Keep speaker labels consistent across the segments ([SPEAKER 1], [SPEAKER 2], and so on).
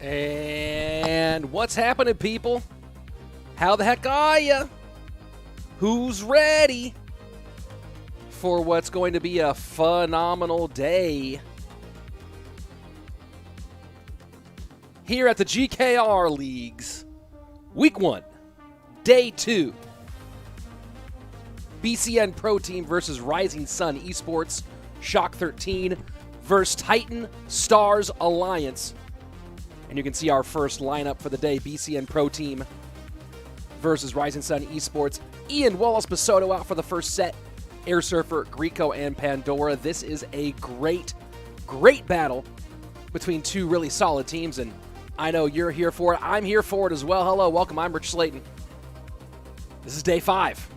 [SPEAKER 1] And what's happening, people? How the heck are ya? Who's ready for what's going to be a phenomenal day here at the GKR Leagues? Week 1, Day 2. BCN Pro Team versus Rising Sun Esports. Shock-13 versus TitanStars Alliance. And you can see our first lineup for the day. BCN Pro Team versus Rising Sun Esports. Ian, Wallace, Bassotto out for the first set. Air Surfer, Grieco, and Pandora. This is a great battle between two really solid teams, and I know you're here for it. I'm here for it as well. Hello, welcome. I'm Rich Slayton. This is day 5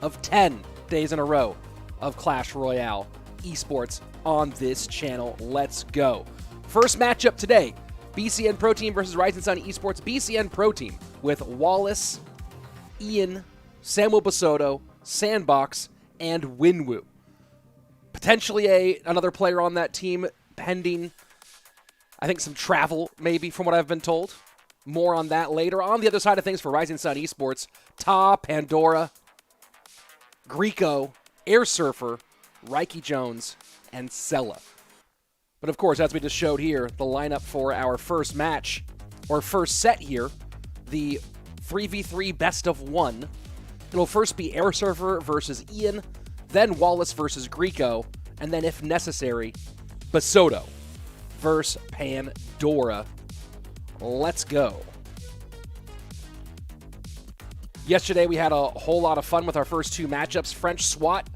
[SPEAKER 1] of 10 days in a row of Clash Royale esports on this channel. Let's go. First matchup today, BCN Pro Team versus Rising Sun Esports. BCN Pro Team with Wallace, Ian, Samuel Bassotto, Sanbox, and winwu. Potentially another player on that team pending, I think, some travel maybe from what I've been told. More on that later. On the other side of things for Rising Sun Esports, Pandora, Grieco, Air Surfer, Reiki Jones, and Sella. But of course, as we just showed here, the lineup for our first match, or first set here, the 3v3 best of 1. It'll first be Air Surfer versus Ian, then Wallace versus Grieco, and then if necessary, Bassotto versus Pandora. Let's go. Yesterday we had a whole lot of fun with our first two matchups, French SWAT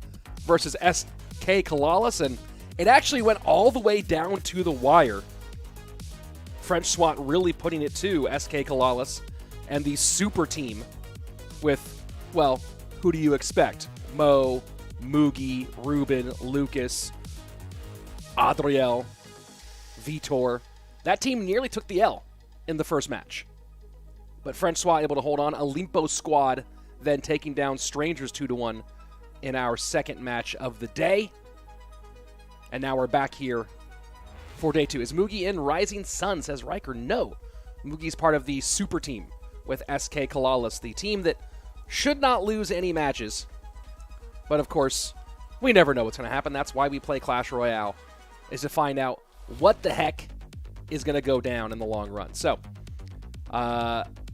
[SPEAKER 1] versus SK CALALAS, and it actually went all the way down to the wire. French SWAT really putting it to SK CALALAS and the super team with, well, who do you expect? Mo, Mugi, Ruben, Lucas, Adriel, Vitor. That team nearly took the L in the first match. But French SWAT able to hold on. OLIMPO squad then taking down Strangers 2-1 in our second match of the day. And now we're back here for day 2. Is Mugi in Rising Sun, says Riker? No. Mugi's part of the super team with SK CALALAS, the team that should not lose any matches. But of course, we never know what's going to happen. That's why we play Clash Royale, is to find out what the heck is going to go down in the long run. So,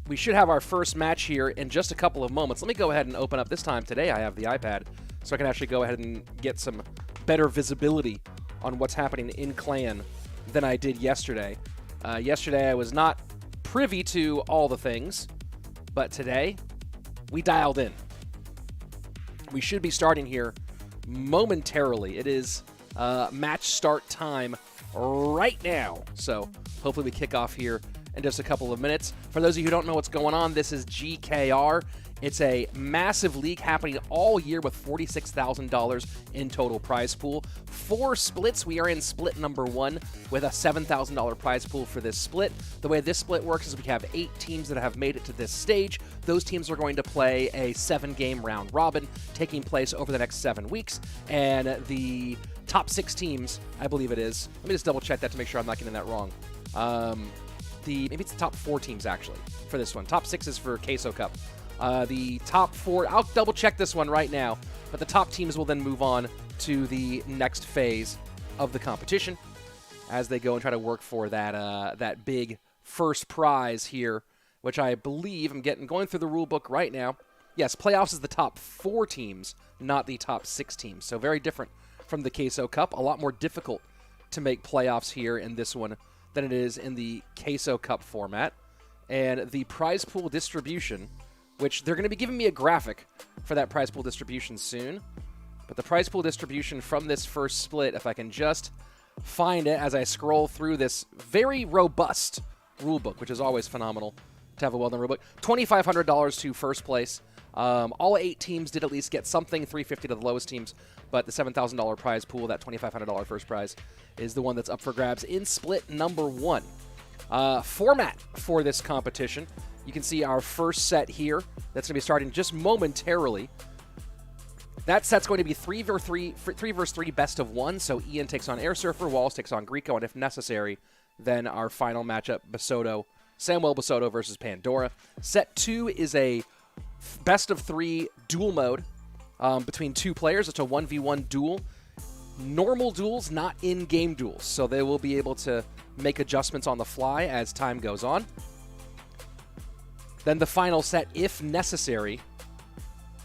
[SPEAKER 1] we should have our first match here in just a couple of moments. Let me go ahead and open up. This time today I have the iPad, so I can actually go ahead and get some better visibility on what's happening in Clan than I did yesterday. Yesterday I was not privy to all the things, but today we dialed in. We should be starting here momentarily. It is match start time right now, so hopefully we kick off here in just a couple of minutes. For those of you who don't know what's going on, this is GKR. It's a massive league happening all year with $46,000 in total prize pool. 4 splits. We are in split number 1 with a $7,000 prize pool for this split. The way this split works is we have 8 teams that have made it to this stage. Those teams are going to play a 7-game round robin taking place over the next 7 weeks. And the top 6 teams, I believe it is. Let me just double check that to make sure I'm not getting that wrong. Maybe it's the top 4 teams actually for this one. Top 6 is for Queso Cup. The top 4, I'll double check this one right now, but the top teams will then move on to the next phase of the competition as they go and try to work for that big first prize here, which I believe I'm going through the rule book right now. Yes, playoffs is the top 4 teams, not the top 6 teams. So very different from the Queso Cup. A lot more difficult to make playoffs here in this one than it is in the Queso Cup format. And the prize pool distribution, which they're going to be giving me a graphic for that prize pool distribution soon. But the prize pool distribution from this first split, if I can just find it as I scroll through this very robust rulebook, which is always phenomenal to have a well-done rulebook. $2,500 to first place. All 8 teams did at least get something, $350 to the lowest teams, but the $7,000 prize pool, that $2,500 first prize, is the one that's up for grabs in split number 1. Format for this competition, you can see our first set here. That's going to be starting just momentarily. That set's going to be 3 versus 3 best of 1. So Ian takes on Air Surfer, Wallace takes on Grieco, and if necessary, then our final matchup, Samuel Bassotto versus Pandora. Set 2 is a best of 3 duel mode between 2 players. It's a 1v1 duel. Normal duels, not in-game duels, so they will be able to make adjustments on the fly as time goes on. Then the final set, if necessary,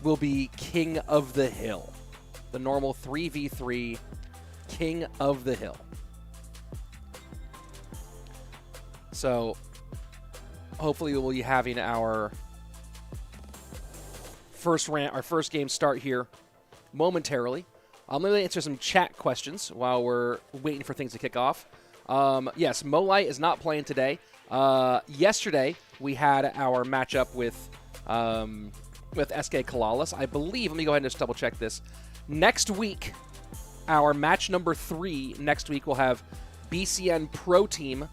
[SPEAKER 1] will be King of the Hill. The normal 3v3 King of the Hill. So hopefully we'll be having our first game start here momentarily. I'm going to answer some chat questions while we're waiting for things to kick off. Yes, Molite is not playing today. Yesterday, we had our matchup with SK CALALAS. I believe, let me go ahead and just double-check this. Next week, our match number 3, next week, we'll have BCN Pro Team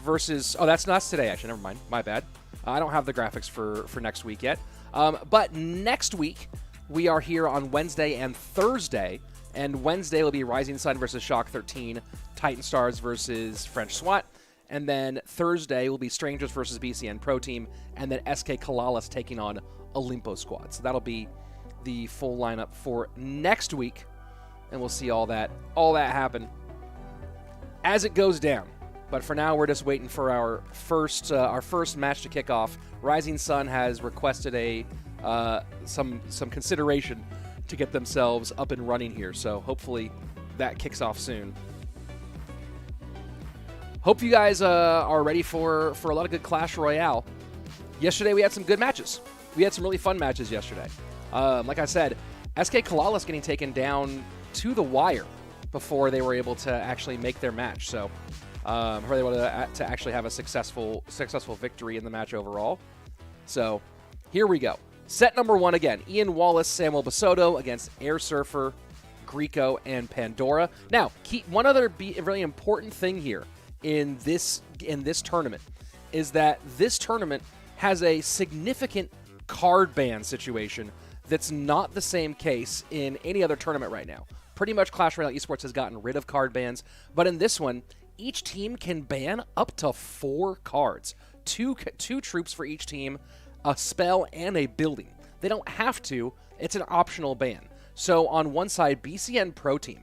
[SPEAKER 1] versus... Oh, that's not today, actually. Never mind. My bad. I don't have the graphics for next week yet. But next week, we are here on Wednesday and Thursday. And Wednesday will be Rising Sun versus Shock-13, TitanStars versus French SWAT. And then Thursday will be Strangers versus BCN Pro Team. And then SK CALALAS taking on OLIMPO Squad. So that'll be the full lineup for next week. And we'll see all that happen as it goes down. But for now, we're just waiting for our first match to kick off. Rising Sun has requested some consideration to get themselves up and running here, so hopefully that kicks off soon. Hope you guys are ready for a lot of good Clash Royale. Yesterday we had some good matches. We had some really fun matches yesterday. Like I said, SK CALALAS getting taken down to the wire before they were able to actually make their match. So they were able to actually have a successful victory in the match overall. So here we go. Set number 1 again. Ian Wallace, Samuel Bassotto against Air Surfer, Greco, and Pandora. Now, one other really important thing here in this tournament is that this tournament has a significant card ban situation that's not the same case in any other tournament right now. Pretty much Clash Royale Esports has gotten rid of card bans, but in this one, each team can ban up to 4 cards. Two troops for each team, a spell, and a building. They don't have to. It's an optional ban. So on one side, BCN Pro Team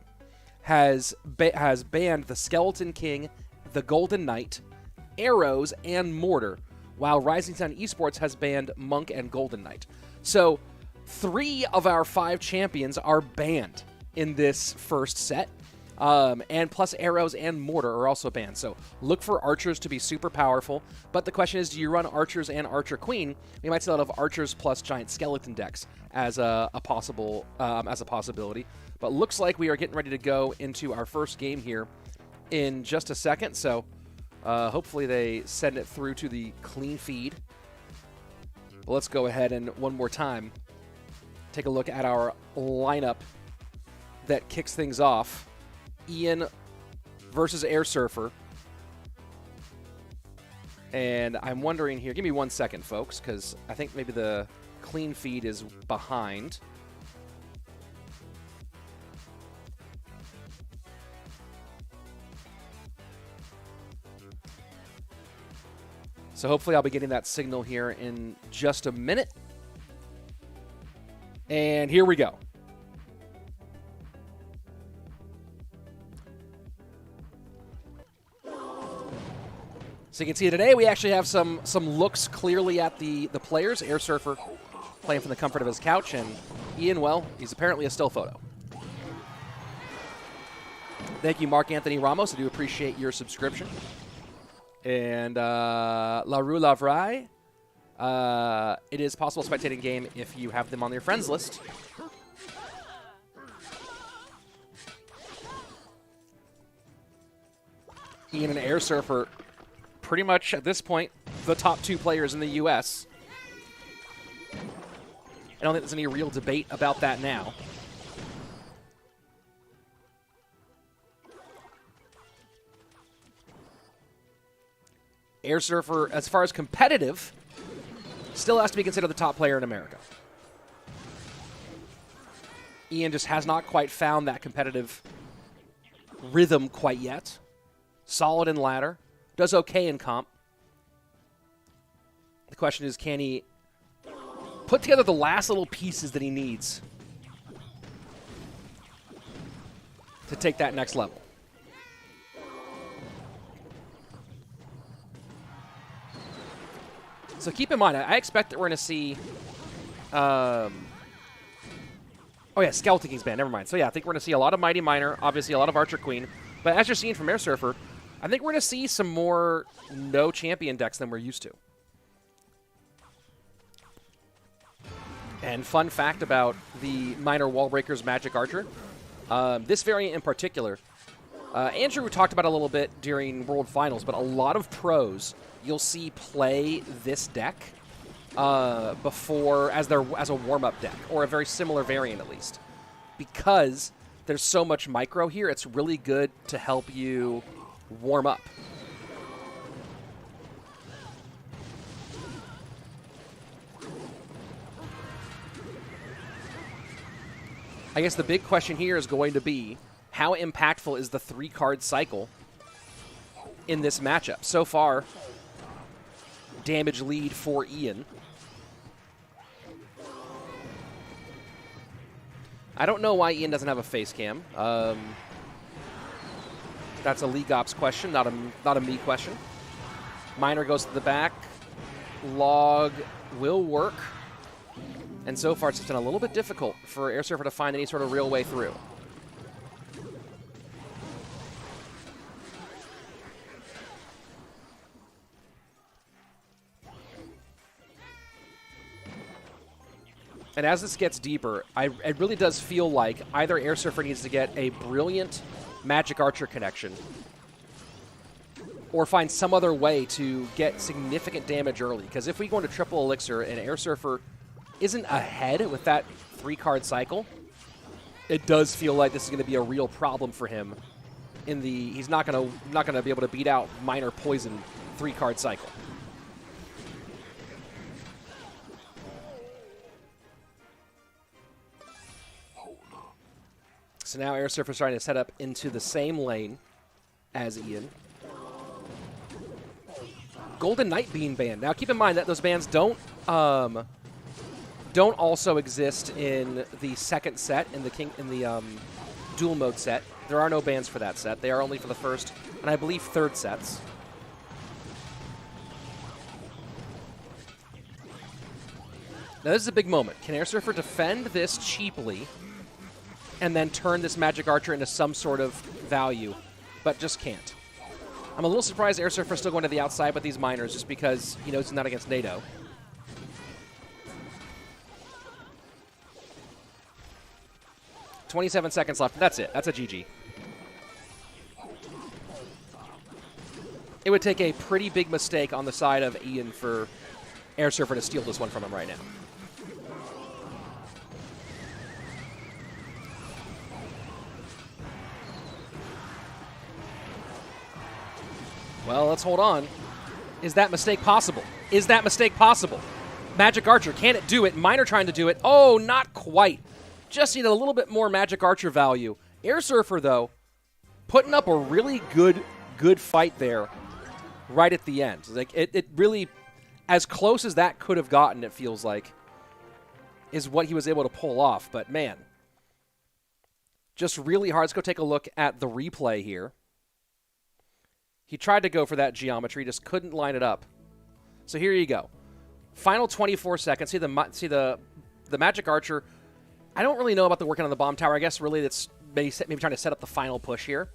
[SPEAKER 1] has banned the Skeleton King, the Golden Knight, Arrows, and Mortar, while Rising Sun Esports has banned Monk and Golden Knight. So 3 of our 5 champions are banned in this first set. And plus Arrows and Mortar are also banned. So look for Archers to be super powerful. But the question is, do you run Archers and Archer Queen? We might see a lot of Archers plus Giant Skeleton decks as a possibility. But looks like we are getting ready to go into our first game here in just a second. So hopefully they send it through to the clean feed. But let's go ahead and one more time take a look at our lineup that kicks things off. Ian versus Air Surfer. And I'm wondering here, give me 1 second, folks, because I think maybe the clean feed is behind. So hopefully I'll be getting that signal here in just a minute. And here we go. So you can see today we actually have some looks clearly at the players. Air Surfer playing from the comfort of his couch, and Ian, well, he's apparently a still photo. Thank you, Mark Anthony Ramos. I do appreciate your subscription. And La Rue Lavrai, it is possible spectating game if you have them on your friends list. Ian and Air Surfer, pretty much at this point, the top 2 players in the U.S. I don't think there's any real debate about that now. Air Surfer, as far as competitive, still has to be considered the top player in America. Ian just has not quite found that competitive rhythm quite yet. Solid in ladder, does okay in comp. The question is, can he put together the last little pieces that he needs to take that next level? So keep in mind, I expect that we're going to see... oh, yeah, Skeleton King's banned. Never mind. So, yeah, I think we're going to see a lot of Mighty Miner, obviously a lot of Archer Queen. But as you're seeing from Air Surfer, I think we're going to see some more no champion decks than we're used to. And fun fact about the Miner Wallbreakers Magic Archer, this variant in particular, Andrew talked about it a little bit during World Finals, but a lot of pros you'll see play this deck before as a warm-up deck, or a very similar variant at least. Because there's so much micro here, it's really good to help you warm up. I guess the big question here is going to be, how impactful is the 3-card cycle in this matchup? So far, damage lead for Ian. I don't know why Ian doesn't have a face cam. That's a League Ops question, not a me question. Miner goes to the back. Log will work. And so far, it's just been a little bit difficult for Air Surfer to find any sort of real way through. And as this gets deeper, it really does feel like either Air Surfer needs to get a brilliant Magic Archer connection or find some other way to get significant damage early. Because if we go into triple elixir and Air Surfer isn't ahead with that 3-card cycle, it does feel like this is going to be a real problem for him. He's not going to be able to beat out Miner Poison 3-card cycle. So now Air Surfer's trying to set up into the same lane as Ian. Golden Knight being banned. Now keep in mind that those bans don't also exist in the second set, in the dual mode set. There are no bans for that set. They are only for the first and I believe third sets. Now this is a big moment. Can Air Surfer defend this cheaply and then turn this Magic Archer into some sort of value, but just can't? I'm a little surprised Air Surfer's still going to the outside with these miners just because he knows he's not against NATO. .27 seconds left. That's it. That's a GG. It would take a pretty big mistake on the side of Ian for Air Surfer to steal this one from him right now. Well, let's hold on. Is that mistake possible? Is that mistake possible? Magic Archer, can it do it? Miner trying to do it. Oh, not quite. Just need a little bit more Magic Archer value. Air Surfer, though, putting up a really good fight there right at the end. Like it really, as close as that could have gotten, it feels like, is what he was able to pull off. But, man, just really hard. Let's go take a look at the replay here. He tried to go for that geometry, just couldn't line it up. So here you go. Final 24 seconds. See the Magic Archer. I don't really know about the working on the bomb tower. I guess really that's maybe trying to set up the final push here.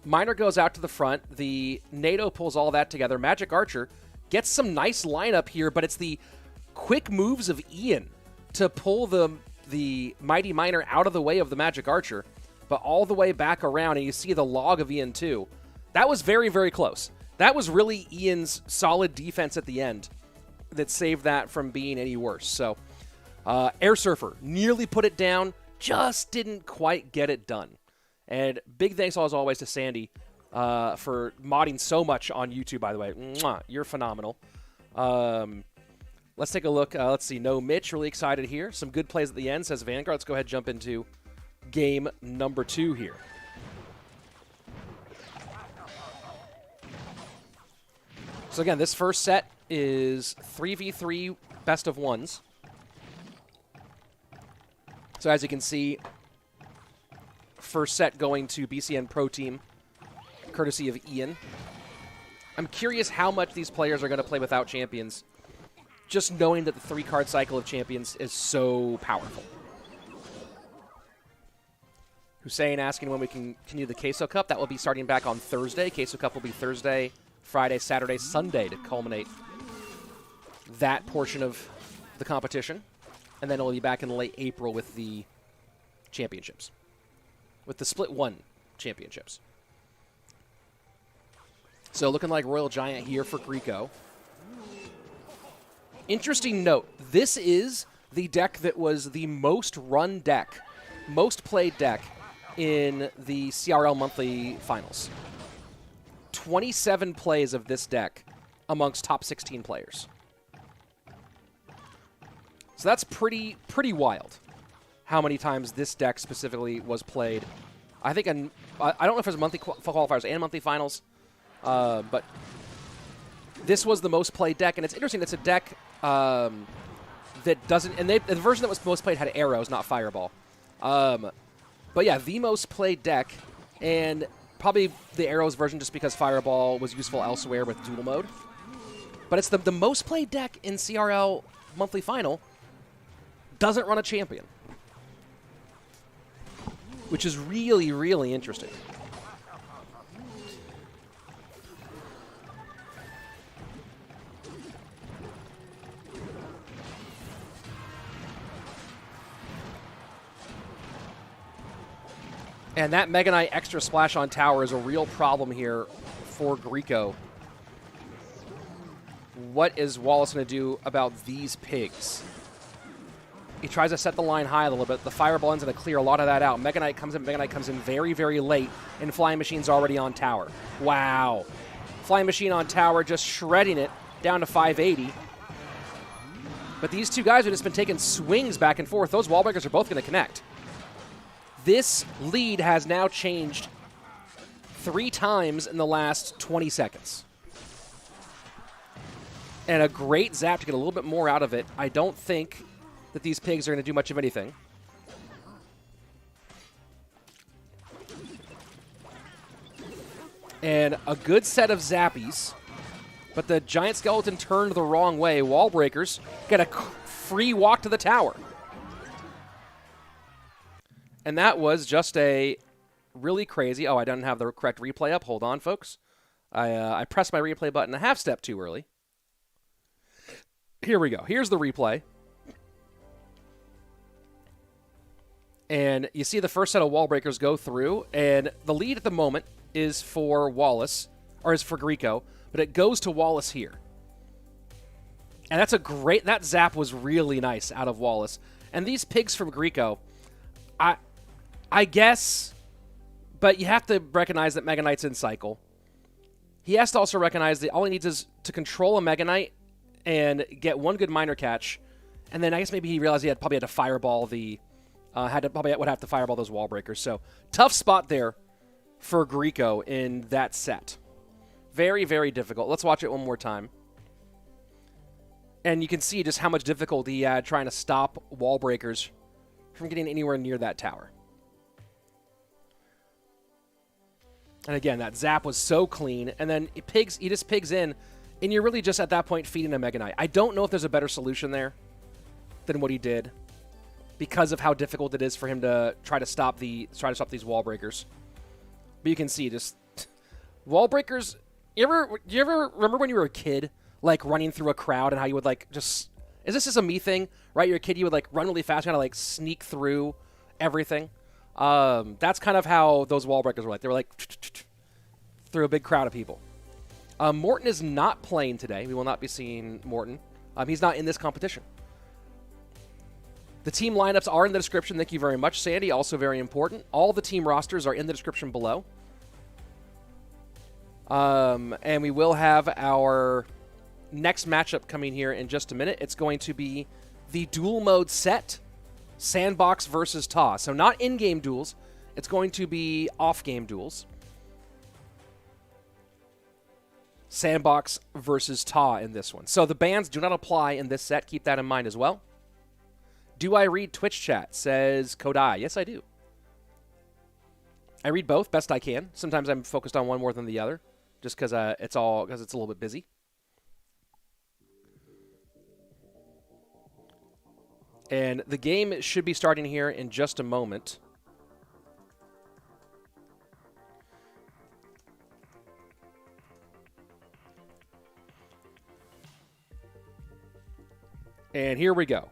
[SPEAKER 1] Miner goes out to the front. The NATO pulls all that together. Magic Archer gets some nice lineup here, but it's the quick moves of Ian to pull the Mighty Miner out of the way of the Magic Archer, but all the way back around, and you see the log of Ian too. That was very, very close. That was really Ian's solid defense at the end that saved that from being any worse. So Air Surfer nearly put it down, just didn't quite get it done. And big thanks, as always, to Sandy for modding so much on YouTube, by the way. Mwah, you're phenomenal. Let's take a look. Let's see. No Mitch, really excited here. Some good plays at the end, says Vanguard. Let's go ahead and jump into game number 2 here. So again, this first set is 3v3 best of ones. So as you can see, first set going to BCN Pro Team, courtesy of Ian. I'm curious how much these players are going to play without champions, just knowing that the 3-card cycle of champions is so powerful. Hussein asking when we can continue the Queso Cup. That will be starting back on Thursday. Queso Cup will be Thursday, Friday, Saturday, Sunday to culminate that portion of the competition. And then it'll be back in late April with the championships, with the Split 1 championships. So looking like Royal Giant here for Greco. Interesting note, this is the deck that was the most run deck, most played deck in the CRL monthly finals. 27 plays of this deck amongst top 16 players. So that's pretty wild how many times this deck specifically was played. I think, I don't know if it was monthly qualifiers and monthly finals, but this was the most played deck. And it's interesting, it's a deck that doesn't, and the version that was most played had arrows, not fireball. But yeah, the most played deck, and probably the arrows version just because fireball was useful elsewhere with duel mode. But it's the most played deck in CRL monthly final. Doesn't run a champion, which is really, really interesting. And that Mega Knight extra splash on tower is a real problem here for Greco. What is Wallace going to do about these pigs? He tries to set the line high a little bit. The Fireball ends going to clear a lot of that out. Mega Knight comes in. Mega Knight comes in very, very late, and Flying Machine's already on tower. Wow. Flying Machine on tower, just shredding it down to 580. But these two guys have just been taking swings back and forth. Those wall breakers are both going to connect. This lead has now changed 3 times in the last 20 seconds. And a great zap to get a little bit more out of it. I don't think that these pigs are going to do much of anything. And a good set of zappies, but the giant skeleton turned the wrong way. Wall breakers get a free walk to the tower. And that was just a really crazy... Oh, I don't have the correct replay up. Hold on, folks. I pressed my replay button a half step too early. Here we go. Here's the replay. And you see the first set of wall breakers go through, and the lead at the moment is for Wallace, or is for Greco, but it goes to Wallace here. And that's a great... That zap was really nice out of Wallace. And these pigs from Greco, I guess, but you have to recognize that Mega Knight's in cycle. He has to also recognize that all he needs is to control a Mega Knight and get one good minor catch, and then I guess maybe he realized he probably had to fireball the... would have to fireball those wall breakers. So tough spot there for Greco in that set. Very, very difficult. Let's watch it one more time. And you can see just how much difficulty he had trying to stop wall breakers from getting anywhere near that tower. And again, that zap was so clean. And then he just pigs in, and you're really just at that point feeding a Mega Knight. I don't know if there's a better solution there than what he did, because of how difficult it is for him to try to stop these wall breakers. But you can see just wall breakers. You ever remember when you were a kid, like running through a crowd and how you would like just... Is this just a me thing, right? You're a kid, you would like run really fast, kind of like sneak through everything. That's kind of how those wall breakers were like. They were like through a big crowd of people. Morton is not playing today. We will not be seeing Morton. He's not in this competition. The team lineups are in the description. Thank you very much, Sandy. Also very important. All the team rosters are in the description below. And we will have our next matchup coming here in just a minute. It's going to be the duel mode set, Sanbox versus Ta. So not in-game duels. It's going to be off-game duels. Sanbox versus Ta in this one. So the bans do not apply in this set. Keep that in mind as well. Do I read Twitch chat? Says Kodai. Yes, I do. I read both best I can. Sometimes I'm focused on one more than the other, just because it's a little bit busy. And the game should be starting here in just a moment. And here we go.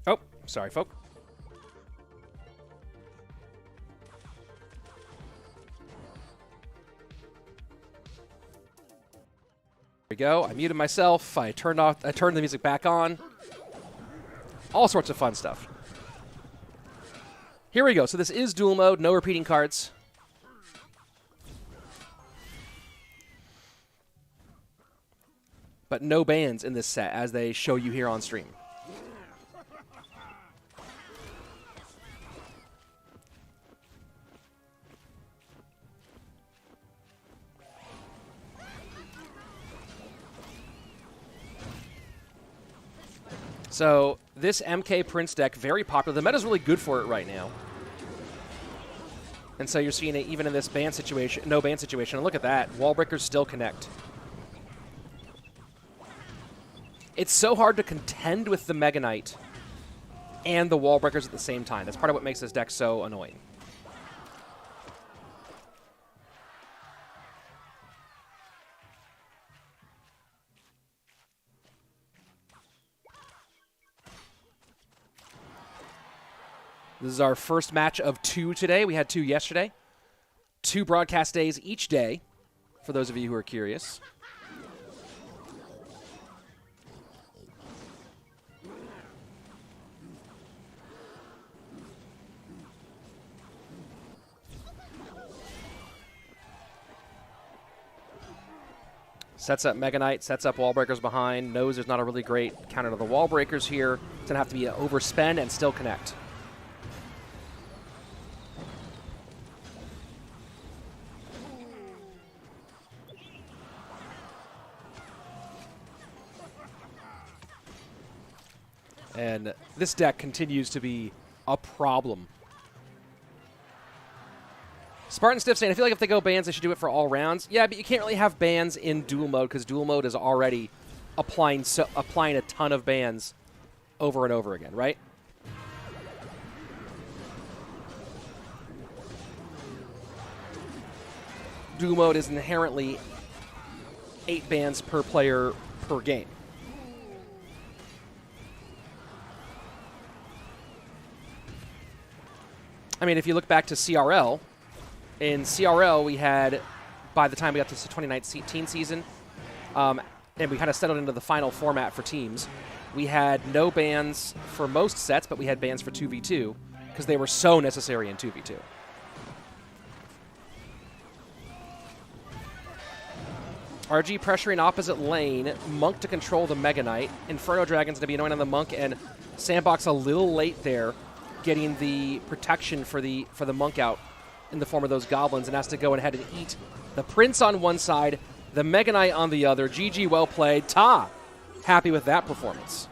[SPEAKER 1] Oh, sorry, folks. There we go. I muted myself. I turned the music back on. All sorts of fun stuff. Here we go. So this is dual mode, no repeating cards. But no bans in this set, as they show you here on stream. So this MK Prince deck, very popular. The meta's really good for it right now. And so you're seeing it even in this ban situation, no ban situation. And look at that, wall breakers still connect. It's so hard to contend with the Mega Knight and the wall breakers at the same time. That's part of what makes this deck so annoying. This is our first match of 2 today. We had 2 yesterday. 2 broadcast days each day, for those of you who are curious. Sets up Mega Knight, sets up wall breakers behind, knows there's not a really great counter to the wall breakers here. It's going to have to be an overspend and still connect. And this deck continues to be a problem. Spartan Stiff saying, I feel like if they go bans, they should do it for all rounds. Yeah, but you can't really have bans in dual mode because dual mode is already applying a ton of bans over and over again, right? Dual mode is inherently 8 bans per player per game. I mean, if you look back to CRL, in CRL we had, by the time we got to the 2019 season, and we kind of settled into the final format for teams, we had no bans for most sets, but we had bans for 2v2 because they were so necessary in 2v2. RG pressuring opposite lane, Monk to control the Mega Knight, Inferno Dragon's going to be annoying on the Monk, and Sanbox a little late there, getting the protection for the Monk out in the form of those Goblins, and has to go ahead and eat the Prince on one side, the Mega Knight on the other. GG, well played. Ta, happy with that performance.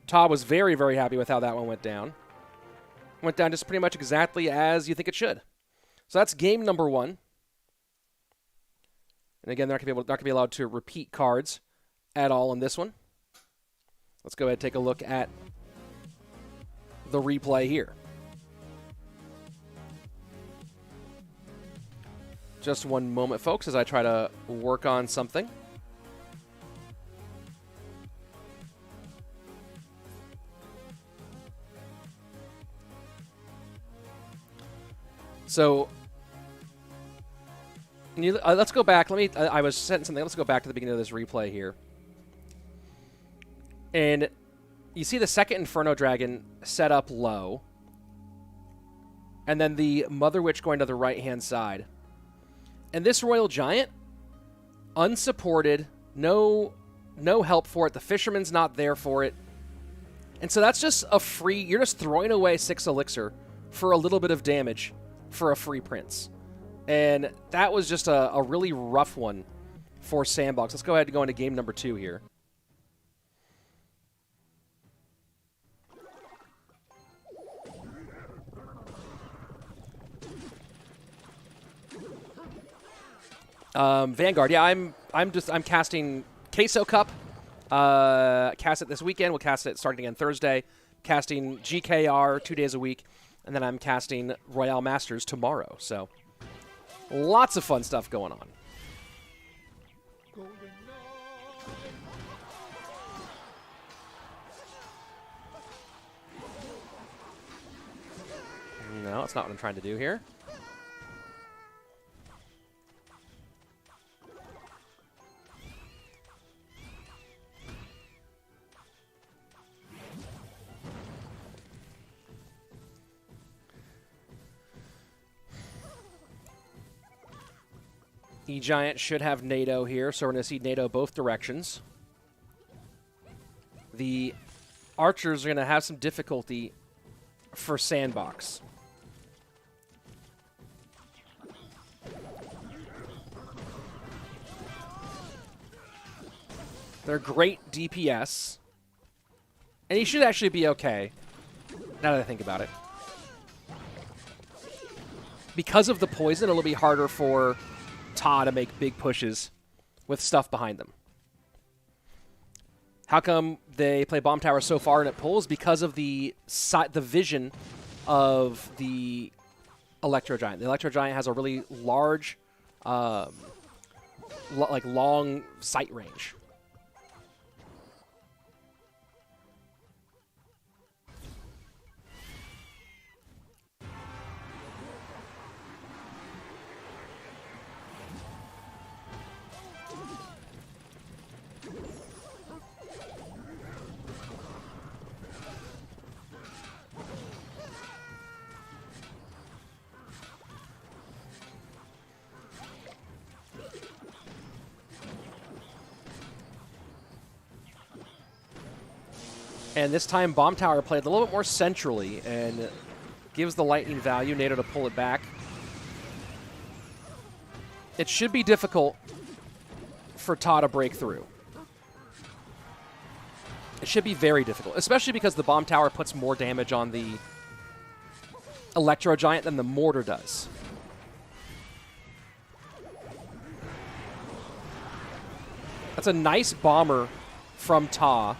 [SPEAKER 1] Ta was very, very happy with how that one went down. Went down just pretty much exactly as you think it should. So that's game number 1. And again, they're not going to be allowed to repeat cards at all in this one. Let's go ahead and take a look at the replay here. Just one moment, folks, as I try to work on something. So, let's go back. I was setting something. Let's go back to the beginning of this replay here. And you see the second Inferno Dragon set up low. And then the Mother Witch going to the right-hand side. And this Royal Giant, unsupported, no help for it. The Fisherman's not there for it. And so that's just a free, you're just throwing away 6 elixir for a little bit of damage for a free Prince. And that was just a really rough one for Sanbox. Let's go ahead and go into game number 2 here. Vanguard, yeah, I'm casting Queso Cup. Cast it this weekend. We'll cast it starting again Thursday. Casting GKR 2 days a week, and then I'm casting Royale Masters tomorrow. So lots of fun stuff going on. No, that's not what I'm trying to do here. E-Giant should have NATO here, so we're going to see NATO both directions. The Archers are going to have some difficulty for Sanbox. They're great DPS. And he should actually be okay, now that I think about it. Because of the poison, it'll be harder for Ta to make big pushes with stuff behind them. How come they play Bomb Tower so far and it pulls? Because of the vision of the Electro Giant. The Electro Giant has a really large, long sight range. And this time, Bomb Tower played a little bit more centrally and gives the lightning value, NATO to pull it back. It should be difficult for Ta to break through. It should be very difficult, especially because the Bomb Tower puts more damage on the Electro Giant than the Mortar does. That's a nice bomber from Ta.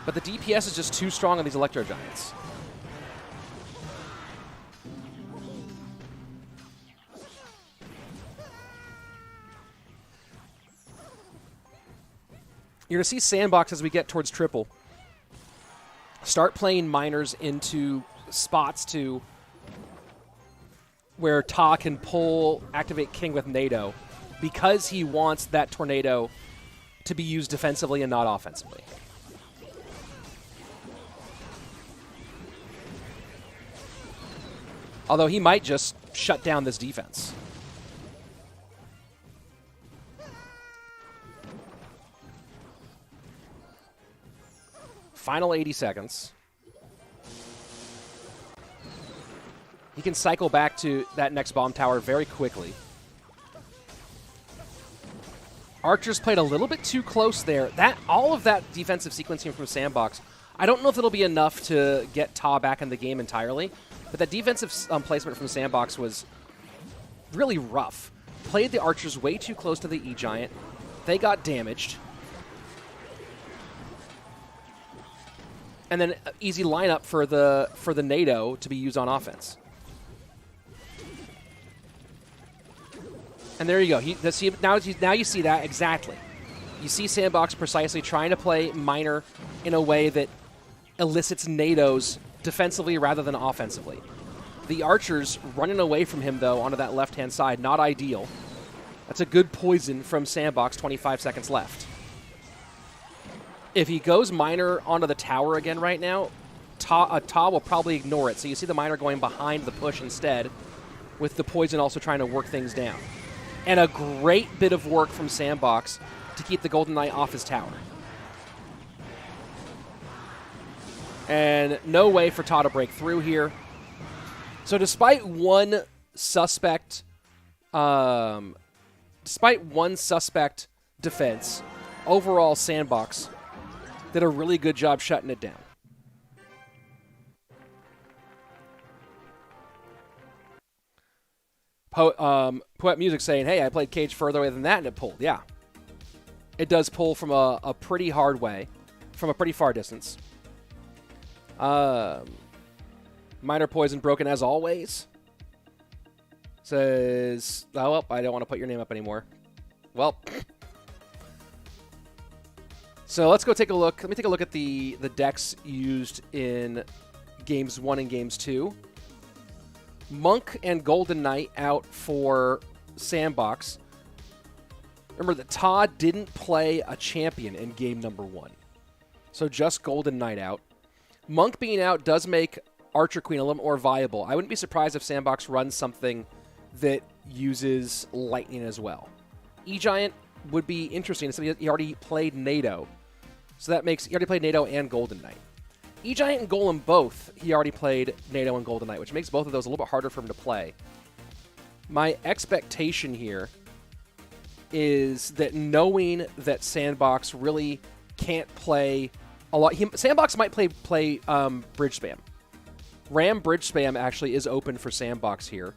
[SPEAKER 1] But the DPS is just too strong on these Electro Giants. You're going to see Sanbox as we get towards triple start playing miners into spots to where Ta can activate King with NATO because he wants that tornado to be used defensively and not offensively. Although he might just shut down this defense. Final 80 seconds. He can cycle back to that next bomb tower very quickly. Archers played a little bit too close there. All of that defensive sequencing from Sanbox, I don't know if it'll be enough to get Ta back in the game entirely. But that defensive placement from Sanbox was really rough. Played the Archers way too close to the E-Giant. They got damaged. And then easy lineup for the NATO to be used on offense. And there you go. Now you see that exactly. You see Sanbox precisely trying to play miner in a way that elicits NATOs defensively rather than offensively. The Archers running away from him, though, onto that left-hand side. Not ideal. That's a good poison from Sanbox, 25 seconds left. If he goes miner onto the tower again right now, Ta will probably ignore it. So you see the miner going behind the push instead, with the poison also trying to work things down. And a great bit of work from Sanbox to keep the Golden Knight off his tower. And no way for Ta to break through here. So despite one suspect despite one suspect defense, overall Sanbox did a really good job shutting it down. Poet Music saying, hey, I played Cage further away than that and it pulled. Yeah. It does pull from a pretty hard way, from a pretty far distance. Minor Poison broken as always. Says, oh, well, I don't want to put your name up anymore. Well. So let's go take a look. Let me take a look at the decks used in Games 1 and Games 2. Monk and Golden Knight out for Sanbox. Remember that Todd didn't play a champion in game number 1. So just Golden Knight out. Monk being out does make Archer Queen a little more viable. I wouldn't be surprised if Sanbox runs something that uses Lightning as well. E-Giant would be interesting. He already played NATO. So that makes... He already played NATO and Golden Knight. E-Giant and Golem both, he already played NATO and Golden Knight, which makes both of those a little bit harder for him to play. My expectation here is that knowing that Sanbox really can't play a lot... Sanbox might play Bridge Spam. Ram Bridge Spam actually is open for Sanbox here.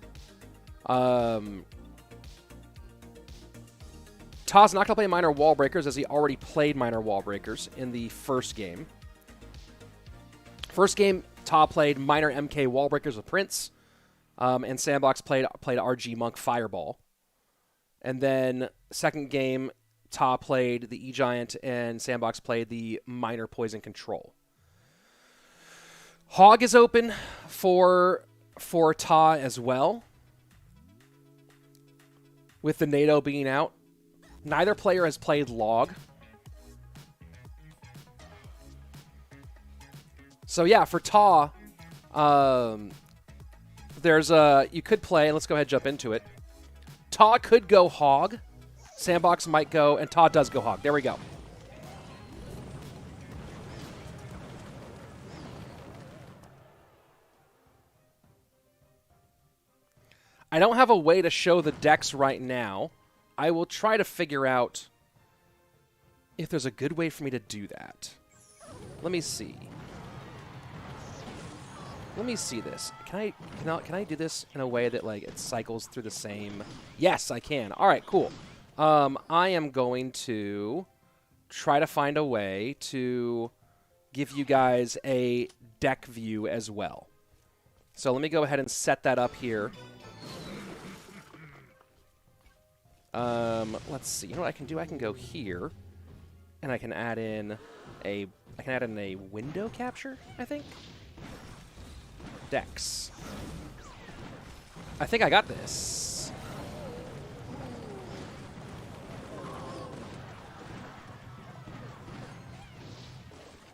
[SPEAKER 1] Taw's not going to play Minor Wall Breakers as he already played Minor Wall Breakers in the first game. First game, Ta played Minor MK Wall Breakers with Prince, and Sanbox played RG Monk Fireball. And then second game, Ta played the E-Giant, and Sanbox played the Minor Poison Control. Hog is open for Ta as well, with the NATO being out. Neither player has played Log. So yeah, for Ta, you could play, let's go ahead and jump into it. Ta could go Hog. Sanbox might go, and Ta does go Hog. There we go. I don't have a way to show the decks right now. I will try to figure out if there's a good way for me to do that. Let me see. Let me see this. Can I do this in a way that like it cycles through the same? Yes, I can. All right, cool. I am going to try to find a way to give you guys a deck view as well. So let me go ahead and set that up here. Let's see. You know what I can do? I can go here, and I can add in a window capture, I think. Decks. I think I got this.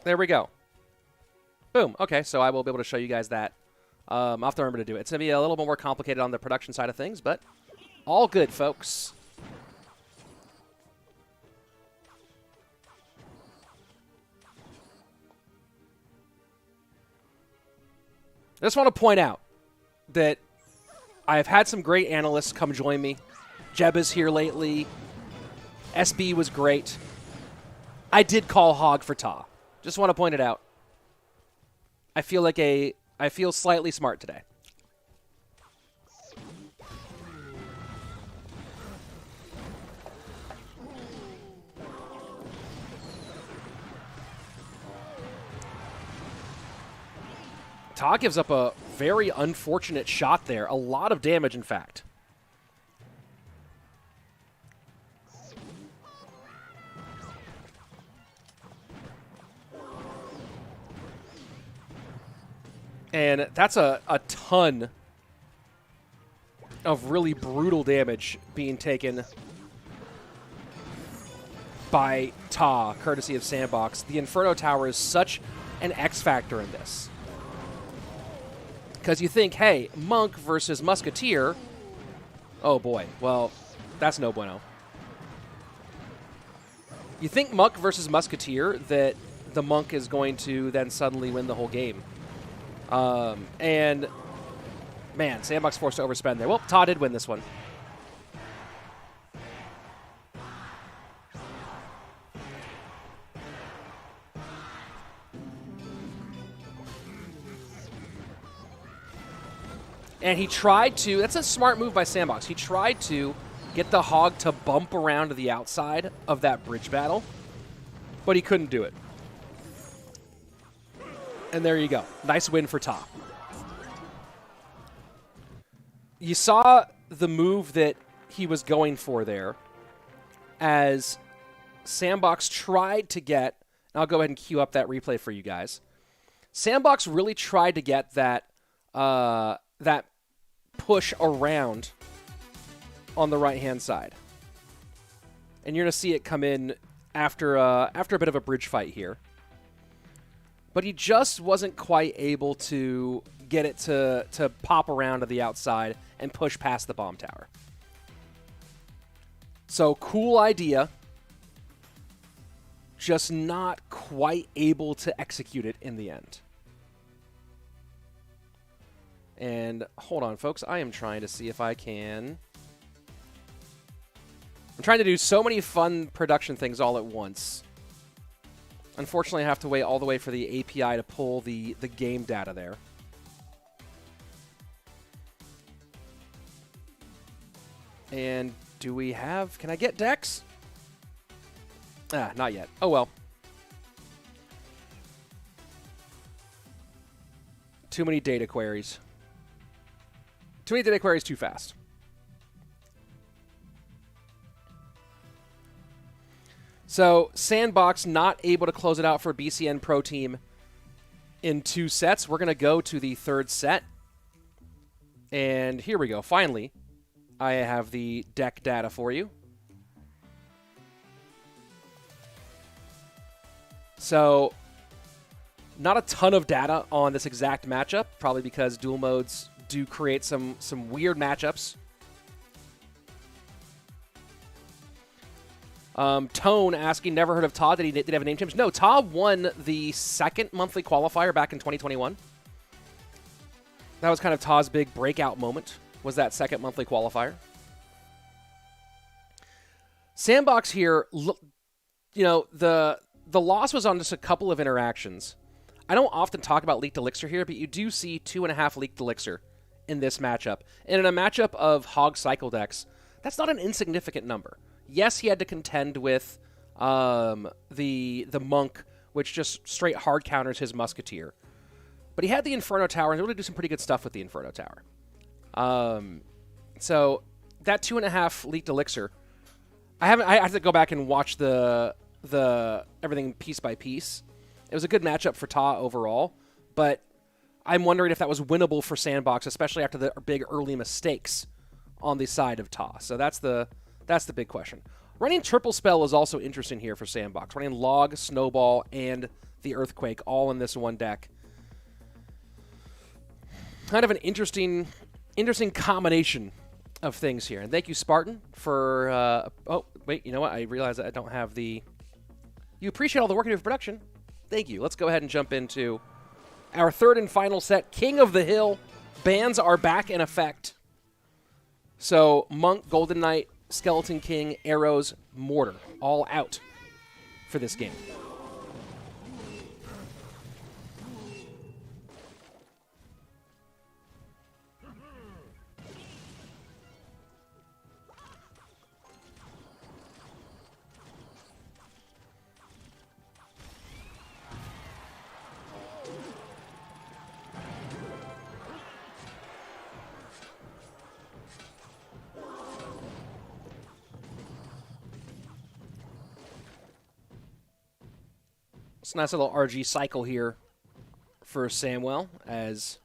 [SPEAKER 1] There we go. Boom. Okay, so I will be able to show you guys that. I'll have to remember to do it. It's going to be a little bit more complicated on the production side of things, but all good, folks. I just want to point out that I have had some great analysts come join me. Jebba's here lately. SB was great. I did call Hog for Ta. Just want to point it out. I feel slightly smart today. Ta gives up a very unfortunate shot there. A lot of damage, in fact. And that's a ton of really brutal damage being taken by Ta, courtesy of Sanbox. The Inferno Tower is such an X factor in this. Because you think, hey, Monk versus Musketeer. Oh, boy. Well, that's no bueno. You think Monk versus Musketeer, that the Monk is going to then suddenly win the whole game. And, man, Sanbox forced to overspend there. Well, Ta did win this one. And he tried to, that's a smart move by Sanbox. He tried to get the Hog to bump around to the outside of that bridge battle, but he couldn't do it. And there you go. Nice win for Ta. You saw the move that he was going for there as Sanbox tried to get, and I'll go ahead and queue up that replay for you guys. Sanbox really tried to get that that push around on the right-hand side. And you're going to see it come in after a bit of a bridge fight here. But he just wasn't quite able to get it to pop around to the outside and push past the bomb tower. So, cool idea. Just not quite able to execute it in the end. And hold on, folks. I am trying to see if I can... I'm trying to do so many fun production things all at once. Unfortunately, I have to wait all the way for the API to pull the game data there. And do we have... Can I get Dex? Ah, not yet. Oh, well. Too many data queries. Too many data queries too fast. So, Sanbox not able to close it out for BCN Pro Team in 2 sets. We're going to go to the 3rd set. And here we go. Finally, I have the deck data for you. So, not a ton of data on this exact matchup, probably because dual modes do create some weird matchups. Tone asking, never heard of Ta. Did he have a name change? No, Ta won the 2nd monthly qualifier back in 2021. That was kind of Ta's big breakout moment, was that 2nd monthly qualifier. Sanbox here, you know, the loss was on just a couple of interactions. I don't often talk about leaked elixir here, but you do see 2.5 leaked elixir in this matchup. And in a matchup of Hog cycle decks, that's not an insignificant number. Yes, he had to contend with the Monk, which just straight hard counters his Musketeer. But he had the Inferno Tower, and he really do some pretty good stuff with the Inferno Tower. So that 2.5 leaked elixir, I have to go back and watch the everything piece by piece. It was a good matchup for Ta overall, but I'm wondering if that was winnable for Sanbox, especially after the big early mistakes on the side of Ta. So that's the big question. Running Triple Spell is also interesting here for Sanbox. Running Log, Snowball, and the Earthquake all in this one deck. Kind of an interesting combination of things here. And thank you, Spartan, for... oh, wait, you know what? I realized that I don't have the... You appreciate all the work you do for production. Thank you. Let's go ahead and jump into our 3rd and final set. King of the Hill. Bans are back in effect. So, Monk, Golden Knight, Skeleton King, Arrows, Mortar, all out for this game. It's a nice little RG cycle here for Samuel as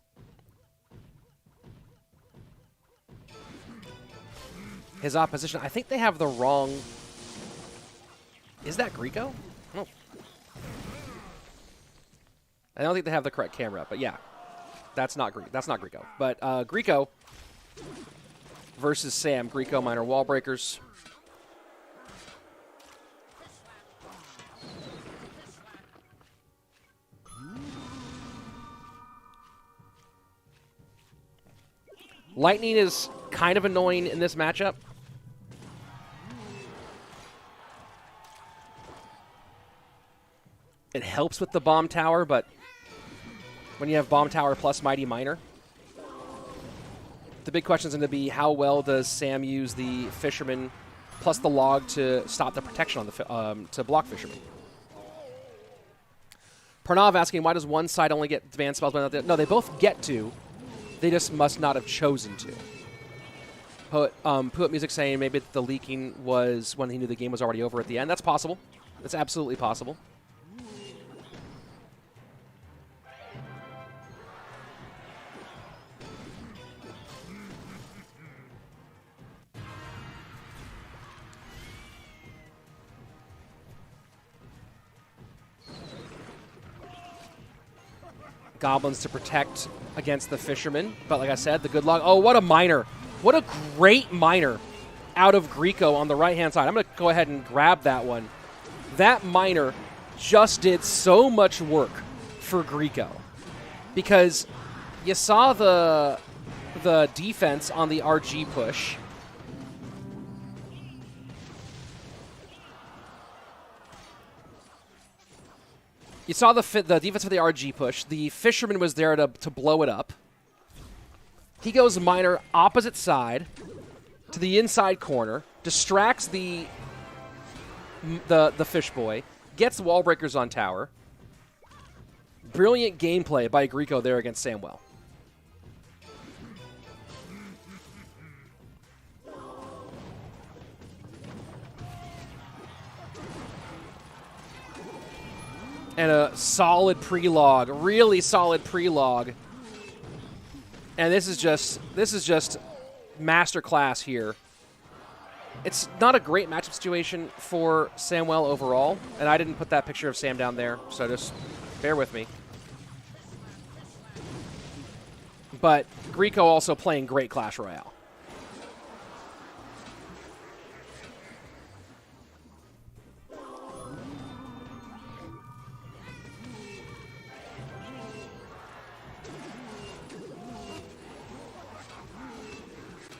[SPEAKER 1] his opposition. I think they have the wrong... Is that Greco? No. I don't think they have the correct camera, but yeah. That's not Greco. But Greco versus Sam. Greco minor wall breakers. Lightning is kind of annoying in this matchup. It helps with the Bomb Tower, but when you have Bomb Tower plus Mighty Miner, The big question is going to be how well does Sam use the Fisherman plus the log to stop the protection on the to block Fisherman. Pranav asking, why does one side only get advanced spells but not the other? No, they both get to. They just must not have chosen to. Poet Music saying maybe the leaking was when he knew the game was already over at the end. That's possible. That's absolutely possible. Goblins to protect against the Fisherman. But like I said, the good log. Oh, what a miner. What a great miner out of Greco on the right-hand side. I'm going to go ahead and grab that one. That miner just did so much work for Greco because you saw the defense on the RG push. You saw the defense for the RG push. The Fisherman was there to blow it up. He goes miner opposite side to the inside corner, distracts the Fish Boy, gets wall breakers on tower. Brilliant gameplay by Greco there against Samwell. And a solid pre-log, really solid pre-log. And this is just masterclass here. It's not a great matchup situation for Samwell overall, and I didn't put that picture of Sam down there, so just bear with me. But Greco also playing great Clash Royale.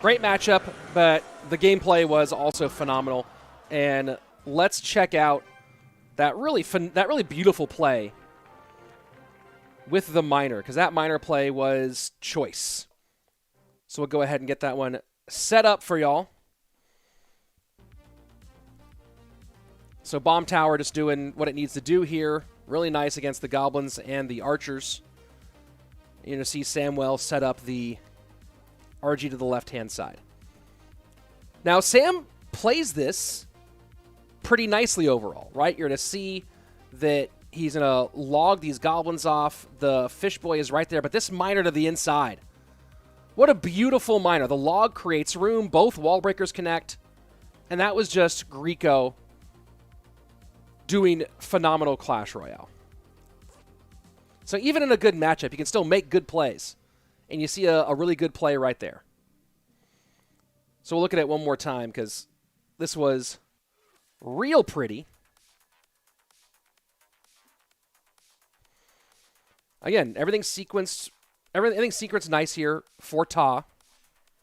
[SPEAKER 1] Great matchup, but the gameplay was also phenomenal. And let's check out that really beautiful play with the miner, because that miner play was choice. So we'll go ahead and get that one set up for y'all. So Bomb Tower just doing what it needs to do here. Really nice against the Goblins and the Archers. You're going to see Samwell set up the RG to the left-hand side. Now, Sam plays this pretty nicely overall, right? You're going to see that he's going to log these Goblins off. The Fish Boy is right there, but this miner to the inside. What a beautiful miner. The log creates room. Both wall breakers connect. And that was just Greco doing phenomenal Clash Royale. So even in a good matchup, you can still make good plays. And you see a really good play right there. So we'll look at it one more time because this was real pretty. Again, everything's sequenced nice here for Ta,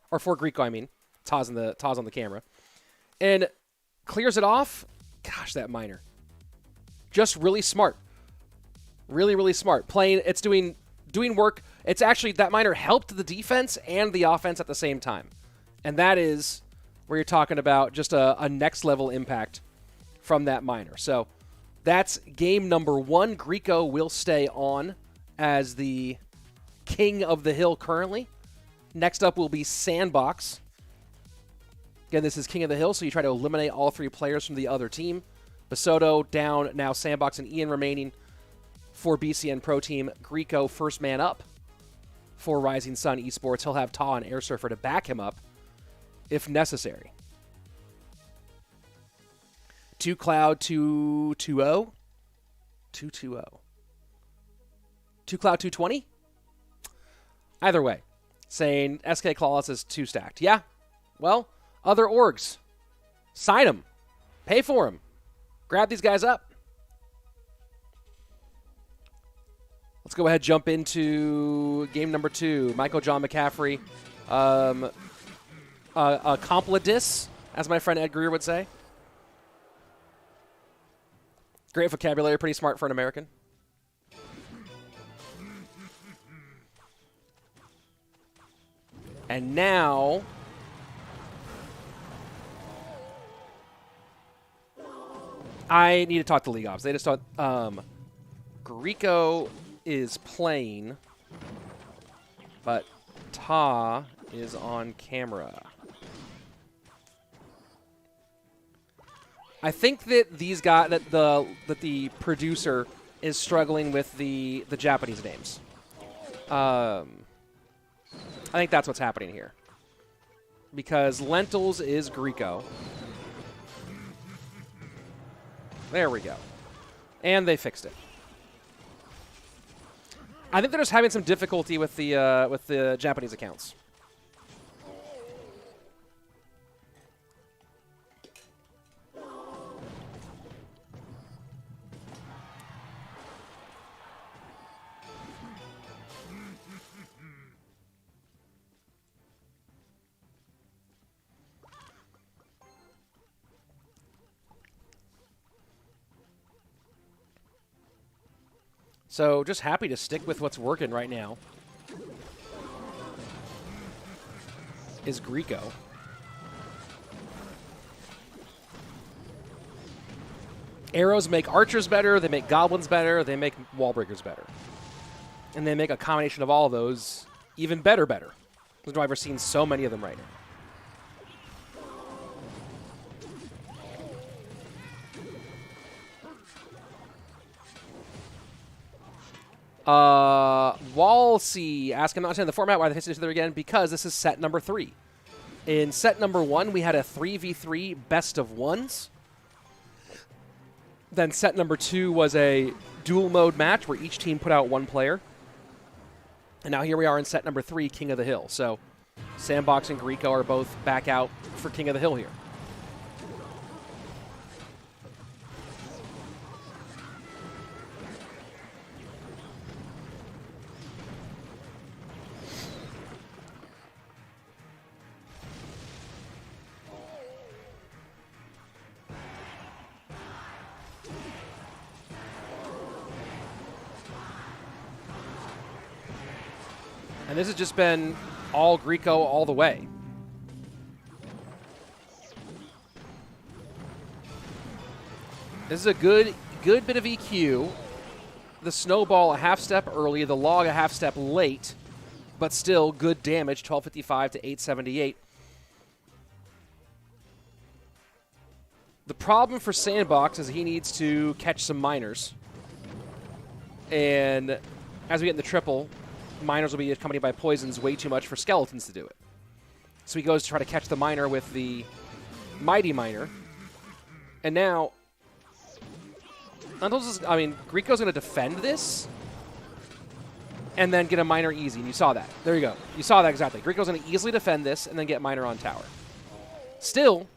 [SPEAKER 1] or for Greco, I mean. Ta's on the camera. And clears it off. Gosh, that miner. Just really smart. Really, really smart. Playing, it's doing work. It's actually, that miner helped the defense and the offense at the same time. And that is where you're talking about just a next level impact from that miner. So that's game number 1. Greco will stay on as the king of the hill currently. Next up will be Sandbox. Again, this is king of the hill, so you try to eliminate all 3 players from the other team. Bassotto down, now Sandbox and Ian remaining for BCN Pro Team. Greco first man up for Rising Sun Esports. He'll have Ta and Air Surfer to back him up if necessary. 2 Cloud 220. 220. 2 Cloud 220? Either way, saying SK CALALAS is 2 stacked. Yeah, well, other orgs. Sign them. Pay for them. Grab these guys up. Let's go ahead and jump into game number 2. Michael John McCaffrey. Compledis, as my friend Ed Greer would say. Great vocabulary, pretty smart for an American. And now... I need to talk to League Ops. They just thought Greco is playing, but Ta is on camera. I think that these guys, that the producer is struggling with the Japanese names. I think that's what's happening here, because Lentils is Greco. There we go. And they fixed it. I think they're just having some difficulty with the Japanese accounts. So just happy to stick with what's working right now. Is Greco. Arrows make archers better, they make goblins better, they make wall breakers better. And they make a combination of all of those even better. That's why I've seen so many of them right now. Wallacem asking, I'm not understanding the format, why they facing each other again, because this is set number 3. In set number 1, we had a 3v3 best of ones. Then set number 2 was a dual mode match where each team put out one player. And now here we are in set number 3, King of the Hill. So Sanbox and Greco are both back out for King of the Hill here. And this has just been all Greco all the way. This is a good bit of EQ. The snowball a half step early, the log a half step late, but still good damage, 1255 to 878. The problem for Sanbox is he needs to catch some miners. And as we get in the triple, miners will be accompanied by poisons way too much for skeletons to do it. So he goes to try to catch the miner with the mighty miner. And now, Greco's going to defend this and then get a miner easy. And you saw that. There you go. You saw that exactly. Greco's going to easily defend this and then get miner on tower. Still,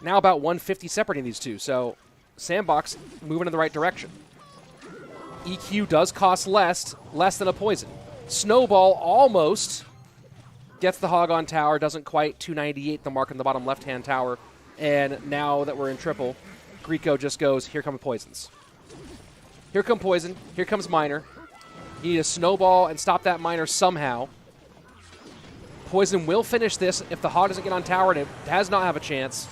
[SPEAKER 1] now about 150 separating these two. So Sanbox moving in the right direction. EQ does cost less than a poison. Snowball almost gets the hog on tower, doesn't quite, 298, the mark on the bottom left-hand tower. And now that we're in triple, Greco just goes, here come poisons. Here come poison, here comes miner. You need a snowball and stop that miner somehow. Poison will finish this if the hog doesn't get on tower, and it does not have a chance.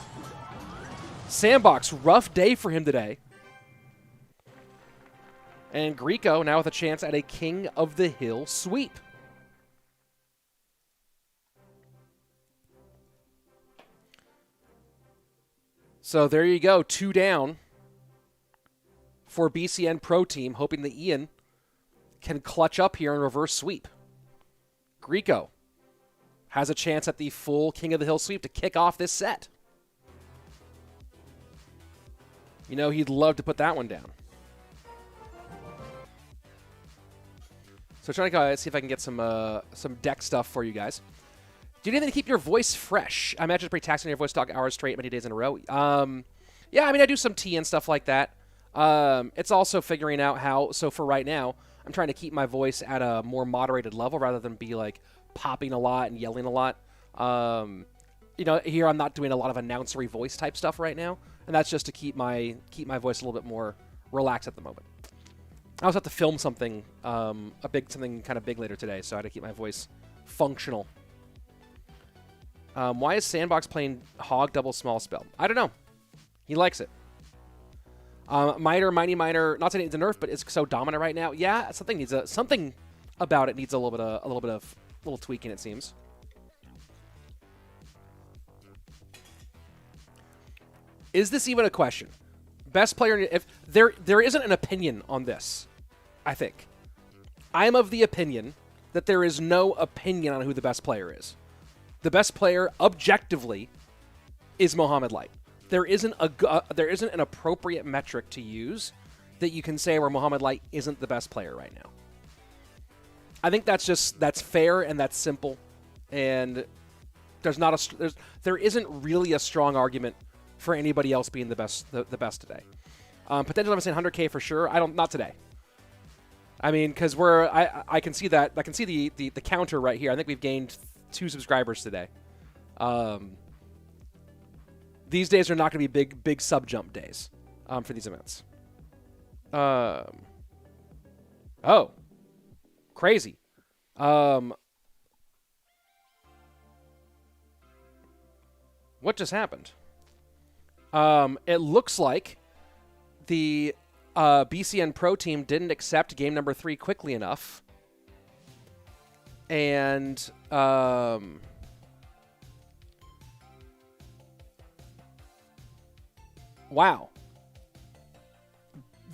[SPEAKER 1] Sanbox, rough day for him today. And Greco now with a chance at a King of the Hill sweep. So there you go, 2 down for BCN Pro Team, hoping that Ian can clutch up here and reverse sweep. Greco has a chance at the full King of the Hill sweep to kick off this set. You know, he'd love to put that one down. So trying to see if I can get some deck stuff for you guys. Do you need anything to keep your voice fresh? I imagine it's pretty taxing on your voice to talk hours straight many days in a row. Yeah, I mean, I do some tea and stuff like that. It's also figuring out how, so for right now, I'm trying to keep my voice at a more moderated level rather than be like popping a lot and yelling a lot. You know, here I'm not doing a lot of announcery voice type stuff right now, and that's just to keep my voice a little bit more relaxed at the moment. I also have to film something, something kind of big later today, so I had to keep my voice functional. Why is Sanbox playing Hog double small spell? I don't know. He likes it. Mighty Miner, not saying it's a nerf, but it's so dominant right now. Yeah, something about it needs a little bit of tweaking, it seems. Is this even a question? Best player, if there isn't an opinion on this, I think. I'm of the opinion that there is no opinion on who the best player is. The best player, objectively, is Mohamed Light. There isn't an appropriate metric to use that you can say where Mohamed Light isn't the best player right now. I think that's fair and that's simple, and there isn't really a strong argument for anybody else being the best today. Potentially, I'm saying 100K for sure. Not today. I mean, because I can see that. I can see the counter right here. I think we've gained 2 subscribers today. These days are not going to be big sub jump days for these events. Oh, crazy. What just happened? It looks like the BCN Pro team didn't accept game number 3 quickly enough. And wow.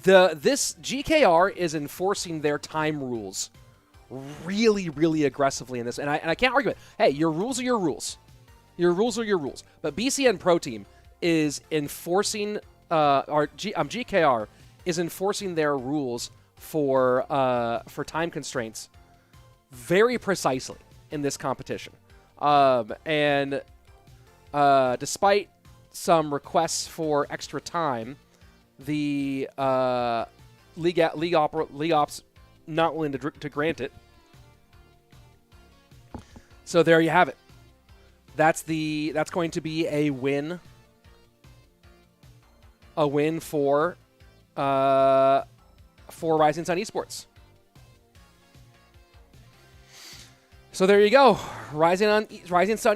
[SPEAKER 1] This GKR is enforcing their time rules really, really aggressively in this. And I can't argue it. Hey, your rules are your rules. Your rules are your rules. But BCN Pro team is enforcing, GKR is enforcing their rules for time constraints very precisely in this competition. And despite some requests for extra time, the league ops not willing to grant it. So there you have it. That's going to be a win. A win for Rising Sun Esports. So there you go. Rising Sun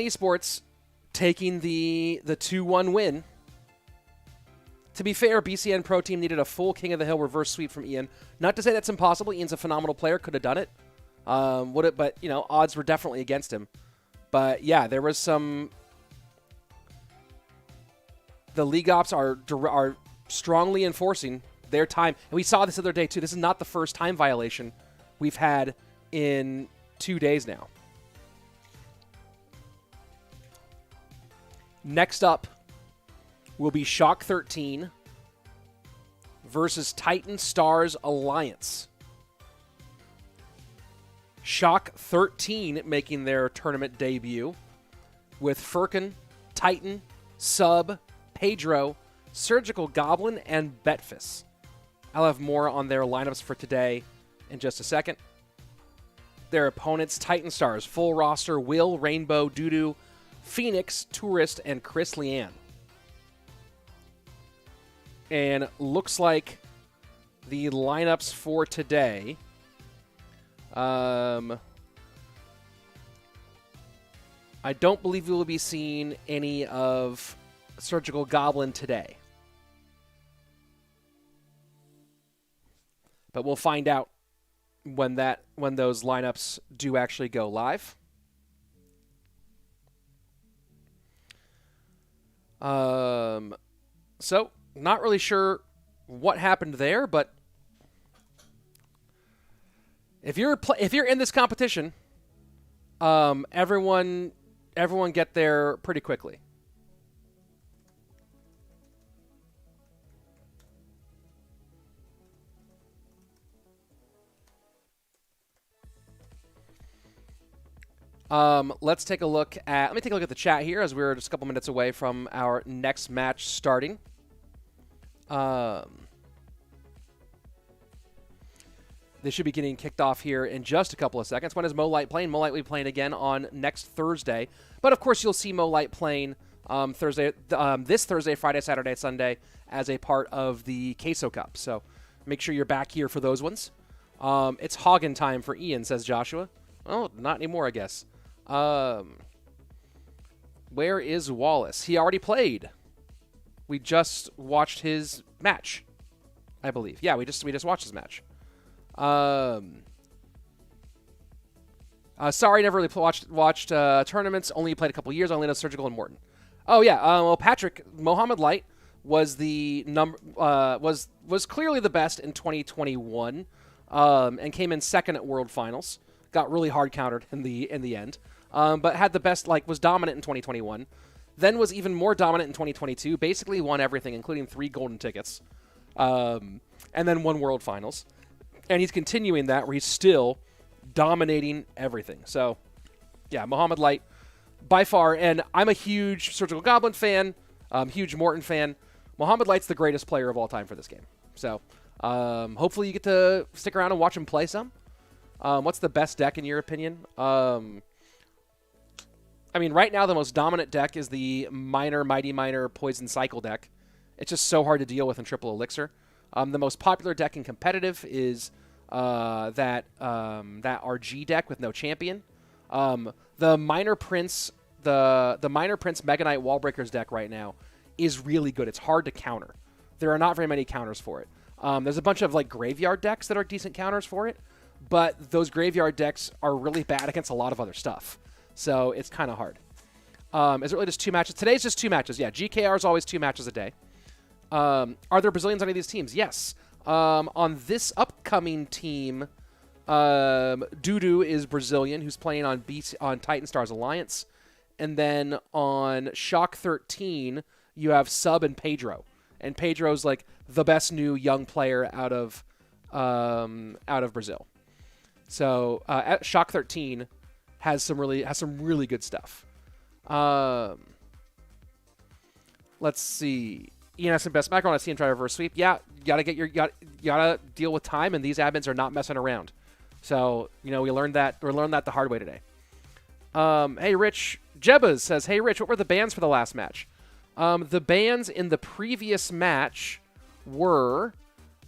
[SPEAKER 1] Esports taking the 2-1 win. To be fair, BCN Pro Team needed a full King of the Hill reverse sweep from Ian. Not to say that's impossible. Ian's a phenomenal player. Could have done it. But, odds were definitely against him. But, yeah, there was some... The league ops are strongly enforcing their time. And we saw this the other day, too. This is not the first time violation we've had in 2 days now. Next up will be Shock-13 versus TitanStars Alliance. Shock-13 making their tournament debut with Furkan, Tyton, Sub, Pedro, Surgical Goblin, and Betfas. I'll have more on their lineups for today in just a second. Their opponents, TitanStars, full roster, Will, Rainbow, Doodoo, Phoenix, Tourist, and Chris Leanne. And looks like the lineups for today. I don't believe we will be seeing any of Surgical Goblin today. But we'll find out when those lineups do actually go live. So not really sure what happened there, but if you're in this competition, everyone get there pretty quickly. Let me take a look at the chat here as we're just a couple minutes away from our next match starting. They should be getting kicked off here in just a couple of seconds. When is Mo Light playing? Mo Light will be playing again on next Thursday. But, of course, you'll see Mo Light playing this Thursday, Friday, Saturday, Sunday as a part of the Queso Cup. So make sure you're back here for those ones. It's Hagen time for Ian, says Joshua. Oh, not anymore, I guess. Where is Wallace? He already played. We just watched his match, I believe. Yeah, we just watched his match. Sorry, never really watched tournaments. Only played a couple years. Only know Surgical and Morton. Oh yeah. Well, Patrick Mohamed Light was the was clearly the best in 2021, and came in second at World Finals. Got really hard countered in the end, but had the best, was dominant in 2021. Then was even more dominant in 2022. Basically won everything, including 3 golden tickets, and then won World Finals. And he's continuing that, where he's still dominating everything. So, yeah, Mohamed Light by far. And I'm a huge Surgical Goblin fan, huge Morton fan. Mohamed Light's the greatest player of all time for this game. So, hopefully you get to stick around and watch him play some. What's the best deck in your opinion? I mean, right now the most dominant deck is the Mighty Miner Poison Cycle deck. It's just so hard to deal with in Triple Elixir. The most popular deck in competitive is that RG deck with no champion. The Minor Prince Mega Knight Wallbreakers deck right now is really good. It's hard to counter. There are not very many counters for it. There's a bunch of graveyard decks that are decent counters for it, but those graveyard decks are really bad against a lot of other stuff. So it's kind of hard. Is it really just 2 matches? Today's just 2 matches. Yeah, GKR is always 2 matches a day. Are there Brazilians on any of these teams? Yes. On this upcoming team, Dudu is Brazilian, who's playing on TitanStars Alliance. And then on Shock-13, you have Sub and Pedro. And Pedro's the best new young player out of Brazil. So at Shock-13 has some really good stuff. Let's see. Enis and Best Macro on a team try reverse sweep. Yeah, you gotta deal with time, and these admins are not messing around. So we learned that the hard way today. Hey Rich Jebbas says, hey Rich, what were the bans for the last match? The bans in the previous match were,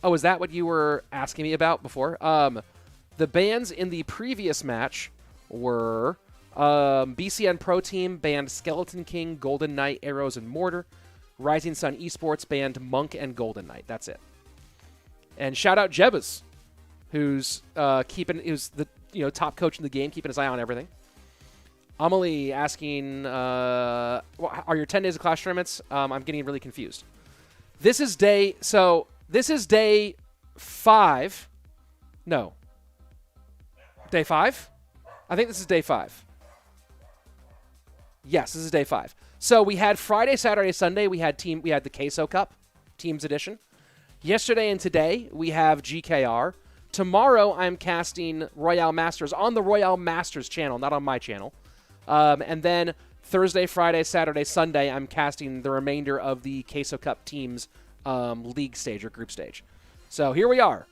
[SPEAKER 1] oh, is that what you were asking me about before? The bans in the previous match were BCN Pro Team banned Skeleton King, Golden Knight, Arrows, and Mortar. Rising Sun Esports banned Monk and Golden Knight. That's it. And shout out Jebbas, who's the top coach in the game, keeping his eye on everything. Amelie asking, are your 10 days of Clash tournaments? I'm getting really confused. This is day 5. No. Day 5? I think this is day 5. Yes, this is day 5. So we had Friday, Saturday, Sunday. We had the Queso Cup, Teams Edition. Yesterday and today we have GKR. Tomorrow I'm casting Royale Masters on the Royale Masters channel, not on my channel. And then Thursday, Friday, Saturday, Sunday I'm casting the remainder of the Queso Cup Teams league stage or group stage. So here we are.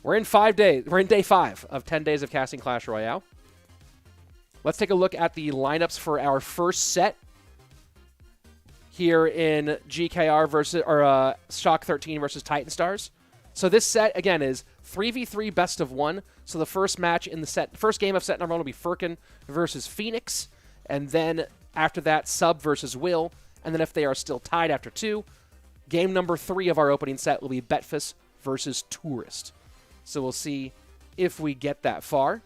[SPEAKER 1] We're in 5 days. We're in day 5 of 10 days of casting Clash Royale. Let's take a look at the lineups for our first set here in GKR versus Shock-13 versus TitanStars. So this set again is 3v3 best of 1. So the first match in the first game of set number 1 will be Furkan versus Phoenix, and then after that Sub versus Will, and then if they are still tied after 2, game number 3 of our opening set will be Betfas versus Tourist. So we'll see if we get that far.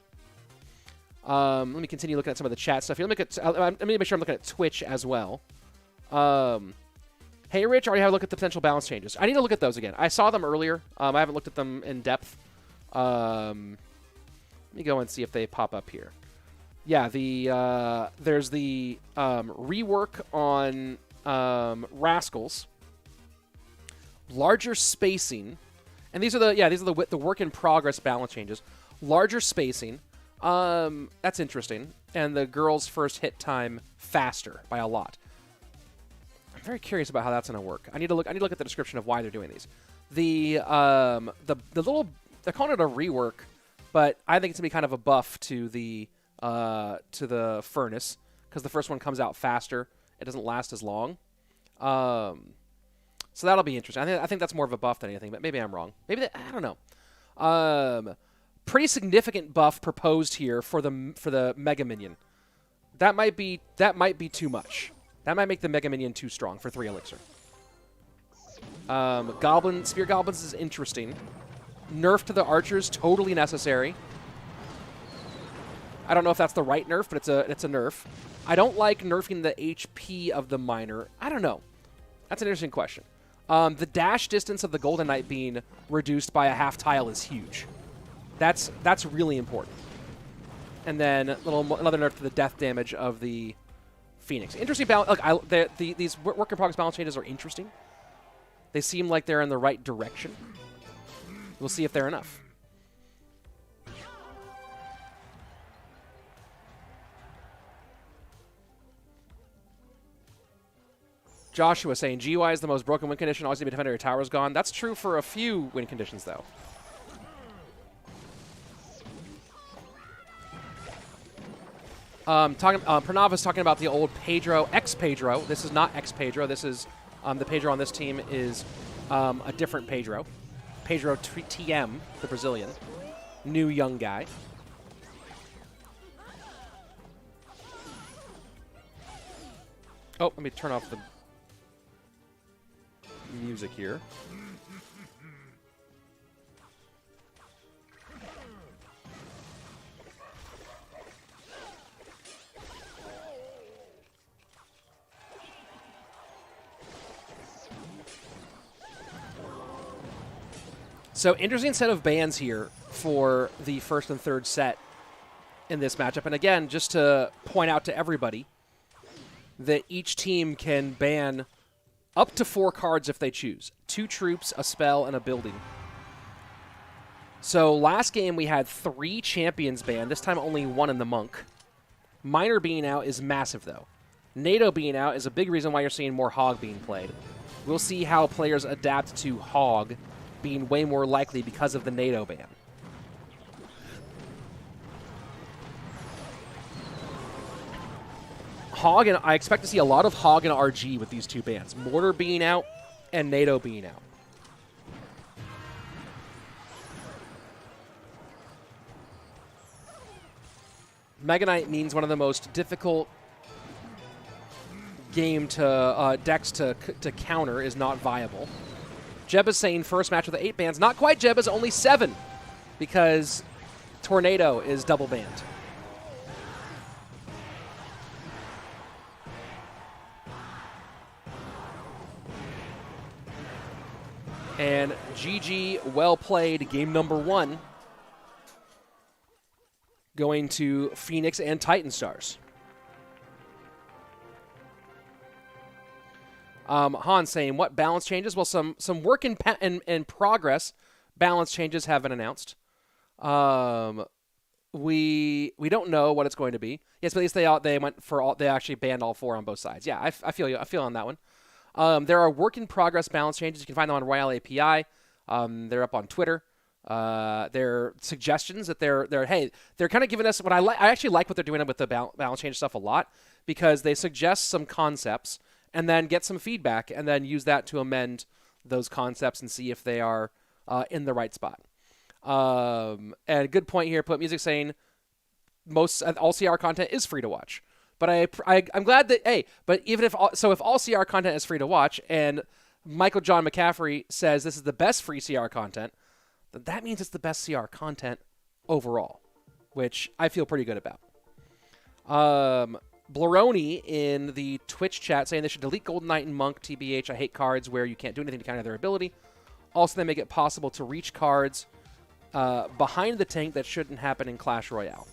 [SPEAKER 1] Let me continue looking at some of the chat stuff here. Let me make sure I'm looking at Twitch as well. Hey, Rich, already have a look at the potential balance changes. I need to look at those again. I saw them earlier. I haven't looked at them in depth. Let me go and see if they pop up here. Yeah, there's the rework on Rascals, larger spacing, and these are the work in progress balance changes. Larger spacing. That's interesting. And the girls' first hit time faster by a lot. I'm very curious about how that's going to work. I need to look at the description of why they're doing these. The little, they're calling it a rework, but I think it's going to be kind of a buff to the furnace, because the first one comes out faster. It doesn't last as long. So that'll be interesting. I think that's more of a buff than anything, but maybe I'm wrong. I don't know. Pretty significant buff proposed here for the Mega Minion. That might be too much. That might make the Mega Minion too strong for 3 Elixir. Goblin, Spear Goblins is interesting. Nerf to the archers, totally necessary. I don't know if that's the right nerf, but it's a nerf. I don't like nerfing the HP of the miner. I don't know. That's an interesting question. The dash distance of the Golden Knight being reduced by a half tile is huge. That's really important. And then another nerf to the death damage of the Phoenix. Interesting balance. Look, these work in progress balance changes are interesting. They seem like they're in the right direction. We'll see if they're enough. Joshua saying, GUI is the most broken win condition. Always need to be defender. Your tower's gone. That's true for a few win conditions, though. Pranav is talking about the old Pedro, ex-Pedro. This is not ex-Pedro. This is the Pedro on this team is a different Pedro. PedroTM, the Brazilian. New young guy. Oh, let me turn off the music here. So interesting set of bans here for the first and third set in this matchup. And again, just to point out to everybody that each team can ban up to 4 cards if they choose. 2 troops, a spell, and a building. So last game we had 3 champions banned. This time only 1 in the Monk. Miner being out is massive, though. NATO being out is a big reason why you're seeing more Hog being played. We'll see how players adapt to Hog being way more likely because of the NATO ban. Hog, and I expect to see a lot of Hog and RG with these 2 bans. Mortar being out and NATO being out. Mega Knight means one of the most difficult game to decks to counter is not viable. Jeb is saying first match with the 8 bans. Not quite Jeb, is only 7 because Tornado is double banned. And GG, well played, game number 1. Going to Phoenix and TitanStars. Han saying, what balance changes? Well, some work in progress balance changes have been announced. We don't know what it's going to be. Yes, but at least they went for all. They actually banned all 4 on both sides. Yeah, I feel you. I feel on that one. There are work in progress balance changes. You can find them on Royale API. They're up on Twitter. They're suggestions that they're kind of giving us what I actually like what they're doing with the balance change stuff a lot, because they suggest some concepts and then get some feedback and then use that to amend those concepts and see if they are in the right spot. And a good point here, Put Music saying all CR content is free to watch. But I'm glad that, but even if all CR content is free to watch and Michael John McCaffrey says this is the best free CR content, then that means it's the best CR content overall, which I feel pretty good about. Blaroni in the Twitch chat saying they should delete Golden Knight and Monk, TBH. I hate cards where you can't do anything to counter their ability. Also, they make it possible to reach cards behind the tank that shouldn't happen in Clash Royale.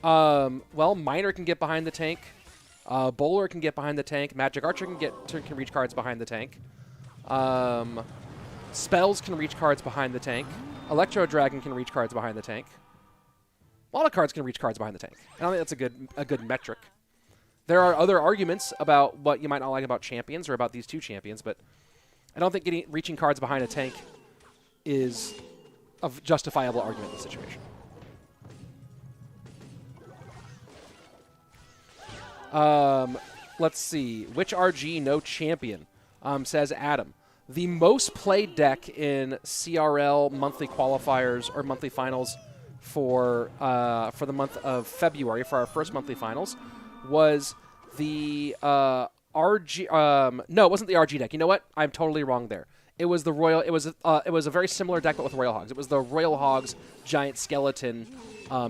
[SPEAKER 1] Well, Miner can get behind the tank. Bowler can get behind the tank. Magic Archer can reach cards behind the tank. Spells can reach cards behind the tank. Electro Dragon can reach cards behind the tank. A lot of cards can reach cards behind the tank. I don't think that's a good metric. There are other arguments about what you might not like about champions or about these 2 champions, but I don't think reaching cards behind a tank is a justifiable argument in this situation. Let's see. Which RG no champion? Says Adam. The most played deck in CRL monthly qualifiers or monthly finals for the month of February, for our first monthly finals, was the RG. No, it wasn't the RG deck. You know what? I'm totally wrong there. It was the Royal. It was a very similar deck, but with Royal Hogs. It was the Royal Hogs Giant Skeleton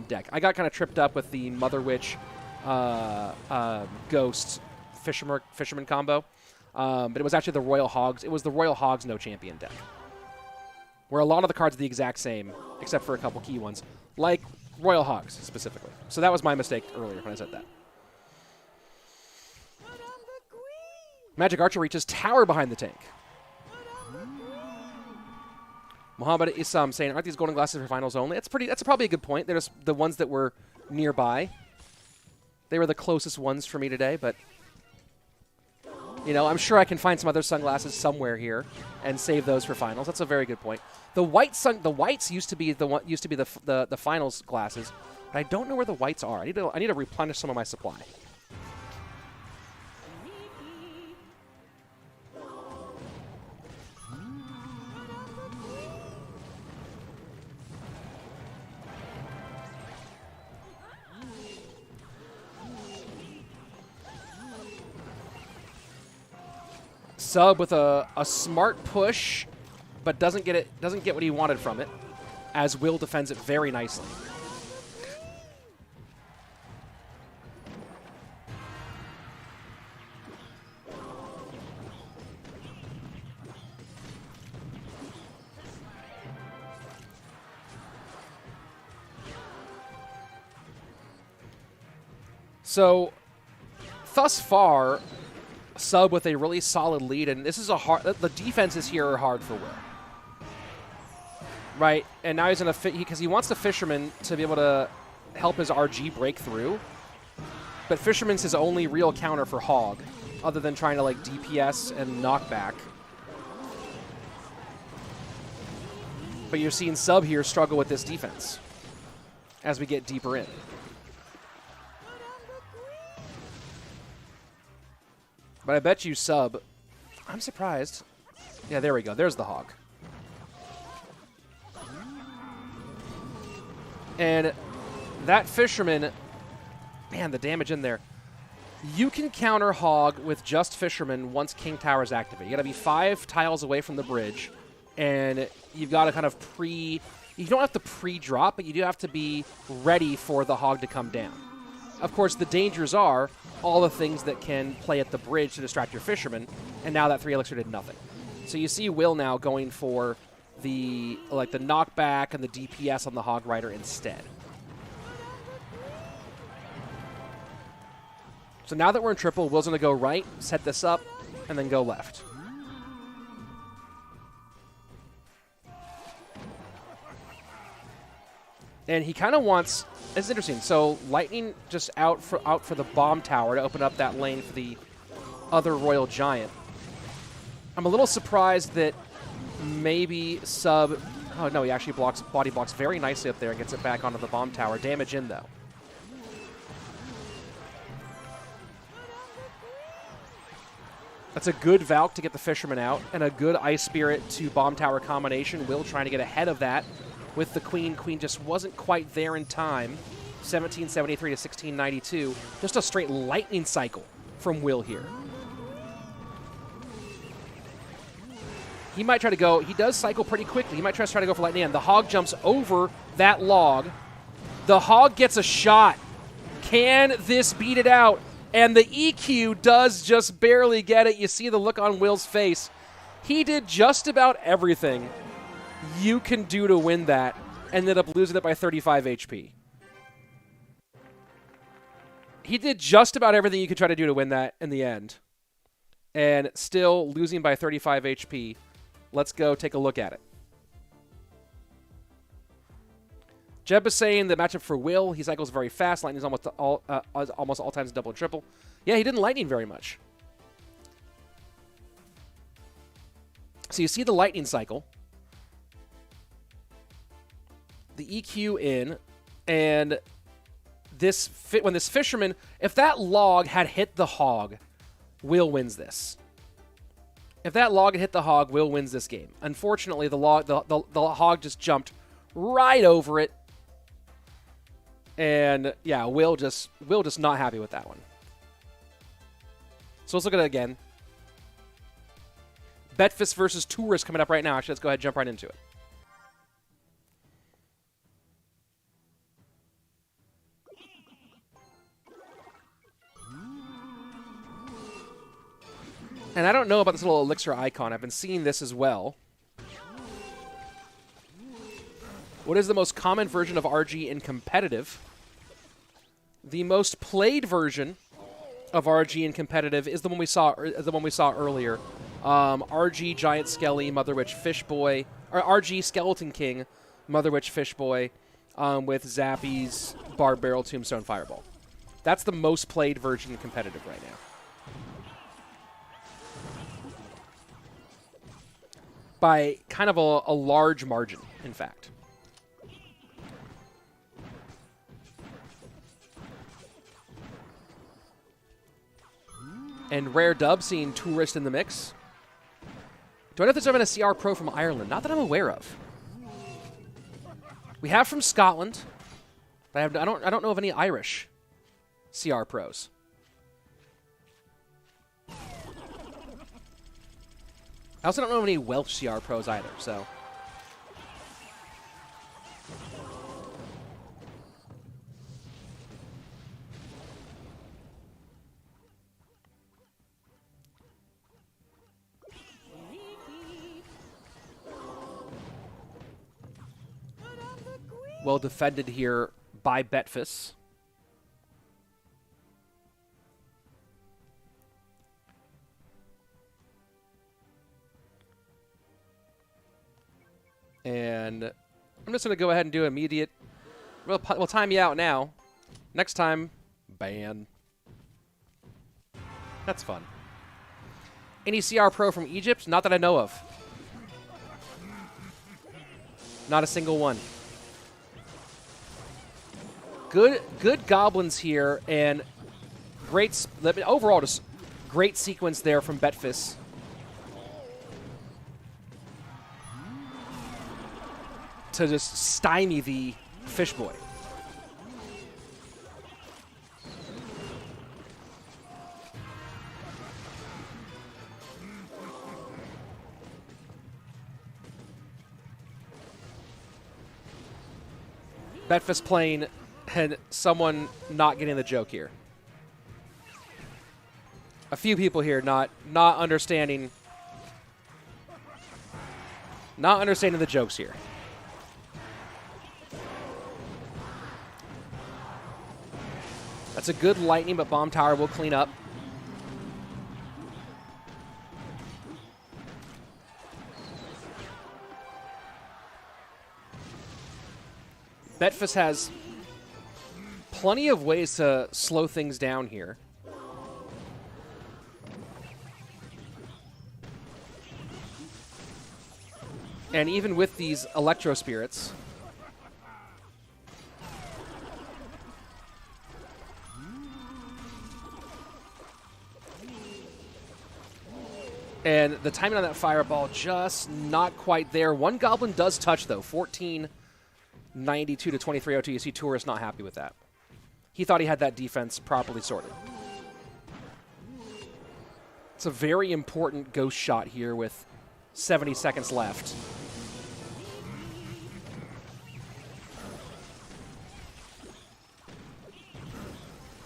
[SPEAKER 1] deck. I got kind of tripped up with the Mother Witch Ghost Fisherman combo, but it was actually the Royal Hogs. It was the Royal Hogs No Champion deck, where a lot of the cards are the exact same, except for a couple key ones, like Royal Hogs specifically. So that was my mistake earlier when I said that. Magic Archer reaches tower behind the tank. Mohamed is saying, aren't these golden glasses for finals only? That's probably a good point. They're just the ones that were nearby. They were the closest ones for me today, but I'm sure I can find some other sunglasses somewhere here and save those for finals. That's a very good point. The whites used to be the finals glasses, but I don't know where the whites are. I need to replenish some of my supply. Sub with a smart push, but doesn't get what he wanted from it, as Will defends it very nicely. So, thus far, Sub with a really solid lead, and this is the defenses here are hard for Will. Right, and now he's in because he wants the Fisherman to be able to help his RG break through, but Fisherman's his only real counter for Hog, other than trying to like DPS and knockback. But you're seeing Sub here struggle with this defense as we get deeper in. But I bet you Sub, I'm surprised. Yeah, there we go. There's the Hog. And that Fisherman, man, the damage in there. You can counter Hog with just Fisherman once King Tower's activated. You got to be 5 tiles away from the bridge, and you've got to kind of you don't have to pre-drop, but you do have to be ready for the Hog to come down. Of course, the dangers are all the things that can play at the bridge to distract your Fisherman, and now that 3 Elixir did nothing. So you see Will now going for the knockback and the DPS on the Hog Rider instead. So now that we're in triple, Will's going to go right, set this up, and then go left. And he kind of wants... It's interesting. So Lightning just out for the bomb tower to open up that lane for the other Royal Giant. I'm a little surprised that maybe Sub... Oh, no, he actually body blocks very nicely up there and gets it back onto the bomb tower. Damage in, though. That's a good Valk to get the Fisherman out, and a good Ice Spirit to bomb tower combination. Will trying to get ahead of that with the Queen. Queen just wasn't quite there in time. 1773 to 1692. Just a straight lightning cycle from Will here. He might try to go. He does cycle pretty quickly. He might try to go for lightning. And the Hog jumps over that log. The Hog gets a shot. Can this beat it out? And the EQ does just barely get it. You see the look on Will's face. He did just about everything you can do to win that, ended up losing it by 35 HP. He did just about everything you could try to do to win that in the end, and still losing by 35 HP. Let's go take a look at it. Jeb is saying the matchup for Will, he cycles very fast. Lightning's almost all times double and triple. Yeah, he didn't Lightning very much. So you see the Lightning cycle. The EQ in, and when this Fisherman, if that log had hit the Hog, Will wins this. If that log had hit the Hog, Will wins this game. Unfortunately, the Hog just jumped right over it, and yeah, Will just not happy with that one. So let's look at it again. Betfas versus Tourist coming up right now. Actually, let's go ahead and jump right into it. And I don't know about this little elixir icon. I've been seeing this as well. What is the most common version of RG in competitive? The most played version of RG in competitive is the one we saw earlier. RG Giant Skelly, Mother Witch Fishboy, or RG Skeleton King, Mother Witch Fishboy, with Zappies, Barb Barrel, Tombstone, Fireball. That's the most played version in competitive right now. By kind of a large margin, in fact. And Rare Dub seeing Tourist in the mix. Do I know if there's ever been a CR Pro from Ireland? Not that I'm aware of. We have from Scotland. But I don't know of any Irish CR Pros. I also don't know of any Welsh CR Pros either, so. Well defended here by Betfas. And I'm just going to go ahead and do immediate. We'll time you out now. Next time, ban. That's fun. Any CR Pro from Egypt? Not that I know of. Not a single one. Good goblins here, and great. Overall, just great sequence there from Betfas. To just stymie the Fishboy. Betfas playing and someone not getting the joke here. A few people here not understanding the jokes here. That's a good lightning, but Bomb Tower will clean up. Betfas has plenty of ways to slow things down here. And even with these Electro Spirits, and the timing on that Fireball just not quite there. One Goblin does touch, though. 1492 to 2302. You see Tourist not happy with that. He thought he had that defense properly sorted. It's a very important ghost shot here with 70 seconds left.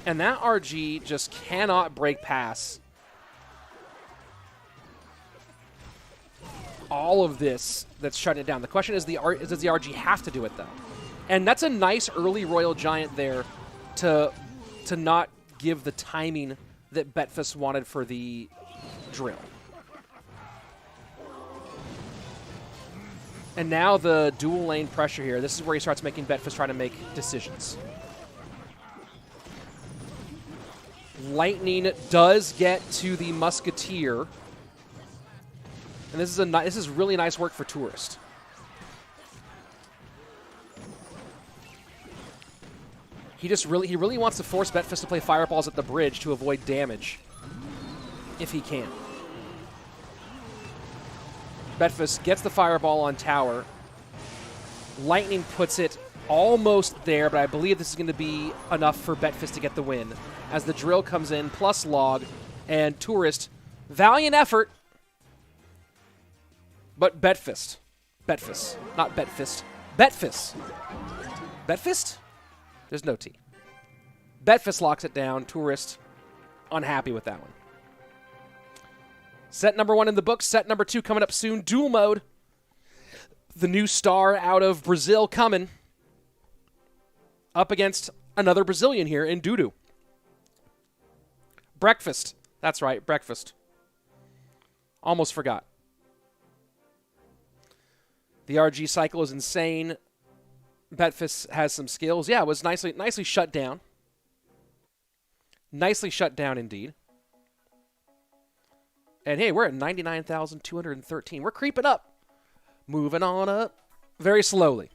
[SPEAKER 1] And that RG just cannot break past all of this that's shutting it down. The question is, does the RG have to do it, though? And that's a nice early Royal Giant there to not give the timing that Betfas wanted for the drill. And now the dual lane pressure here. This is where he starts making Betfas try to make decisions. Lightning does get to the Musketeer. And this is really nice work for Tourist. He really wants to force Betfas to play Fireballs at the bridge to avoid damage, if he can. Betfas gets the Fireball on tower. Lightning puts it almost there, but I believe this is going to be enough for Betfas to get the win. As the drill comes in, plus log, And Tourist, valiant effort, but Betfas. Betfas, not Betfist. Betfas. Betfist? There's no T. Betfas locks it down. Tourist, unhappy with that one. Set number 1 in the books. Set number 2 coming up soon. Duel mode. The new star out of Brazil coming up against another Brazilian here in Dudu. Breakfast. That's right, breakfast. Almost forgot. The RG cycle is insane. Betfas has some skills. Yeah, it was nicely shut down. Nicely shut down indeed. And hey, we're at 99,213. We're creeping up. Moving on up. Very slowly.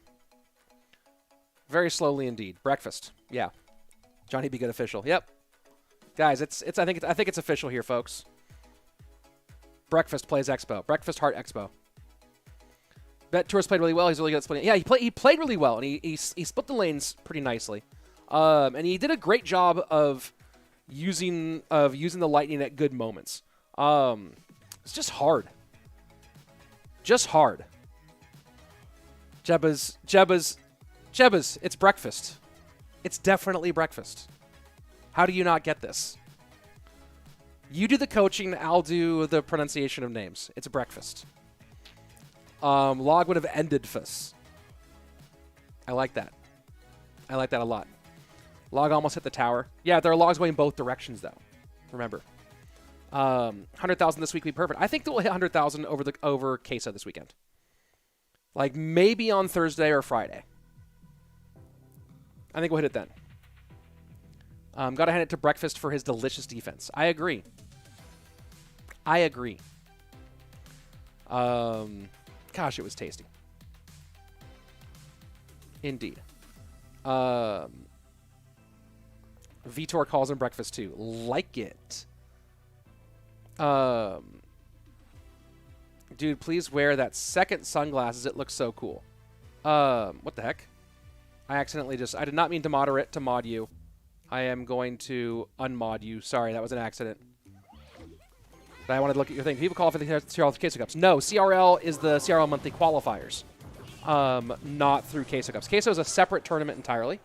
[SPEAKER 1] Very slowly indeed. Breakfast. Yeah. Johnny Be Good official. Yep. Guys, I think it's official here, folks. Breakfast plays Expo. Breakfast Heart Expo. Bet Tourist played really well. He's really good at splitting. Yeah, he played really well, and he split the lanes pretty nicely. And he did a great job of using the lightning at good moments. It's just hard. Just hard. Jebba's, it's breakfast. It's definitely breakfast. How do you not get this? You do the coaching, I'll do the pronunciation of names. It's breakfast. Log would have ended Fus. I like that. I like that a lot. Log almost hit the tower. Yeah, there are logs going both directions, though. Remember. 100,000 this week would be perfect. I think that we'll hit 100,000 over Queso this weekend. Like, maybe on Thursday or Friday. I think we'll hit it then. Got to hand it to Breakfast for his delicious defense. I agree. I agree. Gosh, it was tasty. Indeed. Vitor calls him Breakfast too. Like it. Dude, please wear that second sunglasses. It looks so cool. What the heck? I did not mean to mod you. I am going to unmod you. Sorry, that was an accident. But I wanted to look at your thing. People qualify for the CRL Queso Cups. No, CRL is the CRL monthly qualifiers. Not through Queso Cups. Queso is a separate tournament entirely.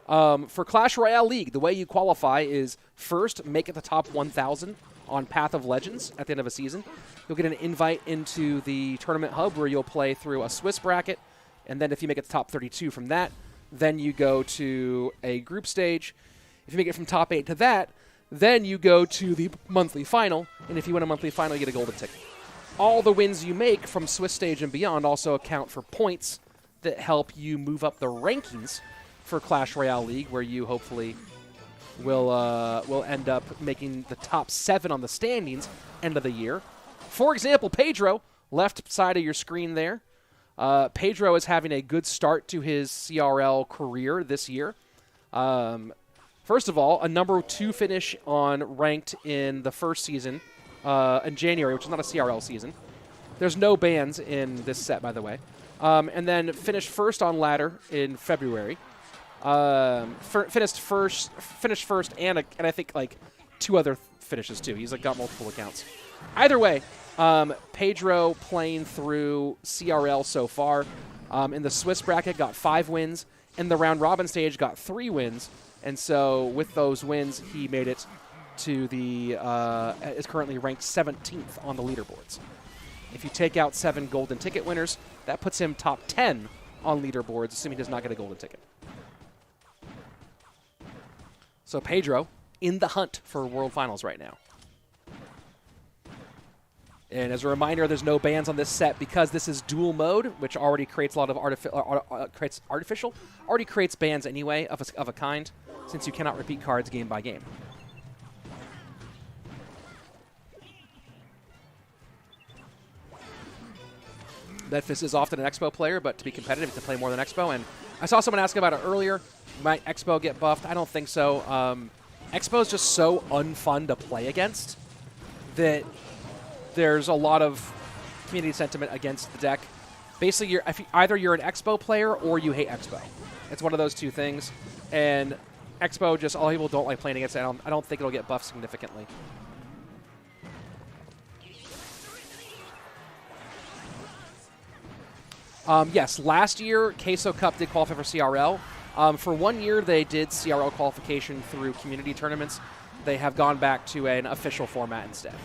[SPEAKER 1] For Clash Royale League, the way you qualify is first make it the top 1,000 on Path of Legends at the end of a season. You'll get an invite into the tournament hub where you'll play through a Swiss bracket, and then if you make it the top 32 from that, then you go to a group stage. If you make it from top 8 to that, then you go to the monthly final, and if you win a monthly final, you get a golden ticket. All the wins you make from Swiss stage and beyond also account for points that help you move up the rankings for Clash Royale League, where you hopefully will end up making the top 7 on the standings end of the year. For example, Pedro, left side of your screen there. Pedro is having a good start to his CRL career this year. First of all, a number 2 finish on ranked in the first season in January, which is not a CRL season. There's no bans in this set, by the way. And then finished first on ladder in February. Finished first, and I think like 2 other finishes too. He's like got multiple accounts. Either way, Pedro playing through CRL so far. In the Swiss bracket, got 5 wins. In the round robin stage, got 3 wins. And so with those wins, he made it to the is currently ranked 17th on the leaderboards. If you take out 7 golden ticket winners, that puts him top 10 on leaderboards, assuming he does not get a golden ticket. So Pedro in the hunt for World Finals right now. And as a reminder, there's no bans on this set because this is dual mode, which already creates a lot of already creates bans anyway of a kind, since you cannot repeat cards game by game. Betfas is often an Expo player, but to be competitive, you have to play more than Expo. And I saw someone ask about it earlier. Might Expo get buffed? I don't think so. Expo is just so unfun to play against that there's a lot of community sentiment against the deck. Basically, either you're an Expo player or you hate Expo. It's one of those two things. And Expo, just all people don't like playing against it. I don't think it'll get buffed significantly. Yes, last year, Queso Cup did qualify for CRL. For 1 year, they did CRL qualification through community tournaments. They have gone back to an official format instead.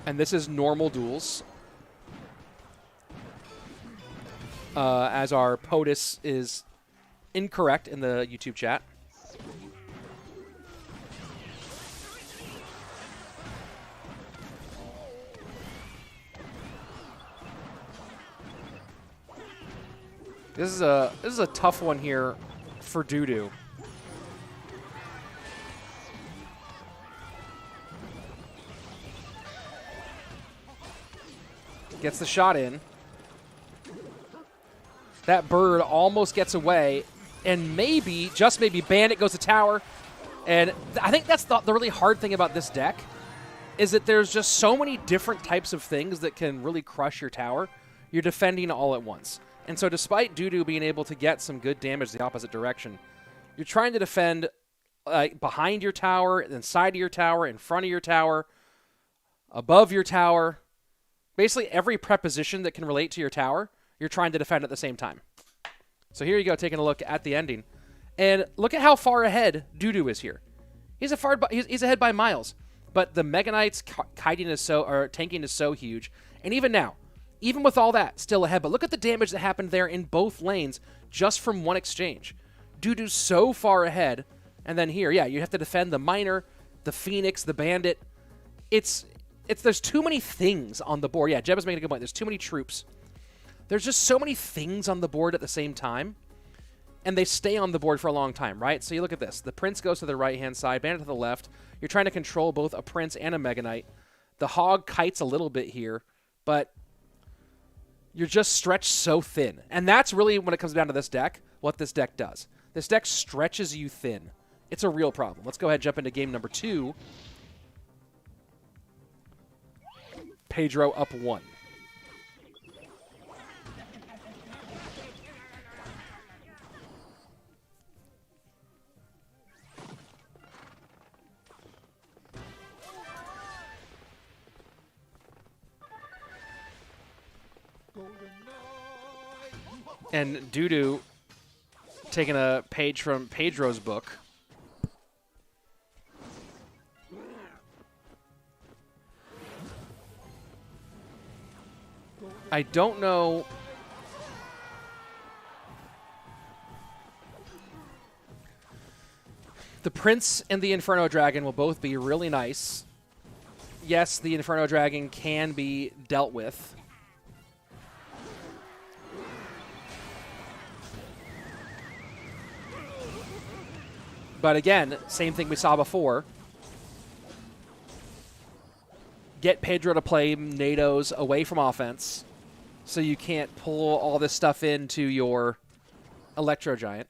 [SPEAKER 1] And this is normal duels. As our POTUS is incorrect in the YouTube chat. This is a tough one here for Dudu. Gets the shot in. That bird almost gets away, and maybe, just maybe, Bandit goes to tower. And I think that's the really hard thing about this deck, is that there's just so many different types of things that can really crush your tower. You're defending all at once. And so despite Dudu being able to get some good damage the opposite direction, you're trying to defend behind your tower, inside of your tower, in front of your tower, above your tower. Basically every preposition that can relate to your tower, you're trying to defend at the same time. So here you go, taking a look at the ending. And look at how far ahead Dudu is here. He's ahead by miles. But the Mega Knight's tanking is so huge. And even now, even with all that, still ahead. But look at the damage that happened there in both lanes just from one exchange. Dudu's so far ahead. And then here, yeah, you have to defend the Miner, the Phoenix, the Bandit. There's too many things on the board. Yeah, Jeb is making a good point. There's too many troops. There's just so many things on the board at the same time. And they stay on the board for a long time, right? So you look at this. The Prince goes to the right-hand side, Bandit to the left. You're trying to control both a Prince and a Mega Knight. The Hog kites a little bit here, but you're just stretched so thin. And that's really, when it comes down to this deck, what this deck does. This deck stretches you thin. It's a real problem. Let's go ahead and jump into game number 2. Pedro up 1. And Dudu taking a page from Pedro's book. I don't know. The Prince and the Inferno Dragon will both be really nice. Yes, the Inferno Dragon can be dealt with. But again, same thing we saw before. Get Pedro to play NATOs away from offense so you can't pull all this stuff into your Electro Giant.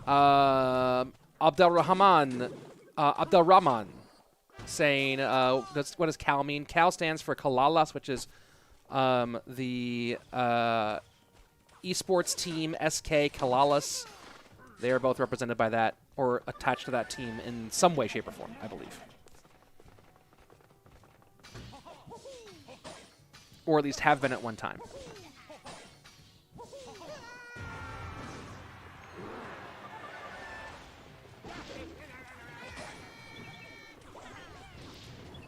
[SPEAKER 1] Abdelrahman saying, what does Cal mean? Cal stands for CALALAS, which is the esports team, SK CALALAS. They are both represented by that, or attached to that team in some way, shape, or form, I believe. Or at least have been at one time.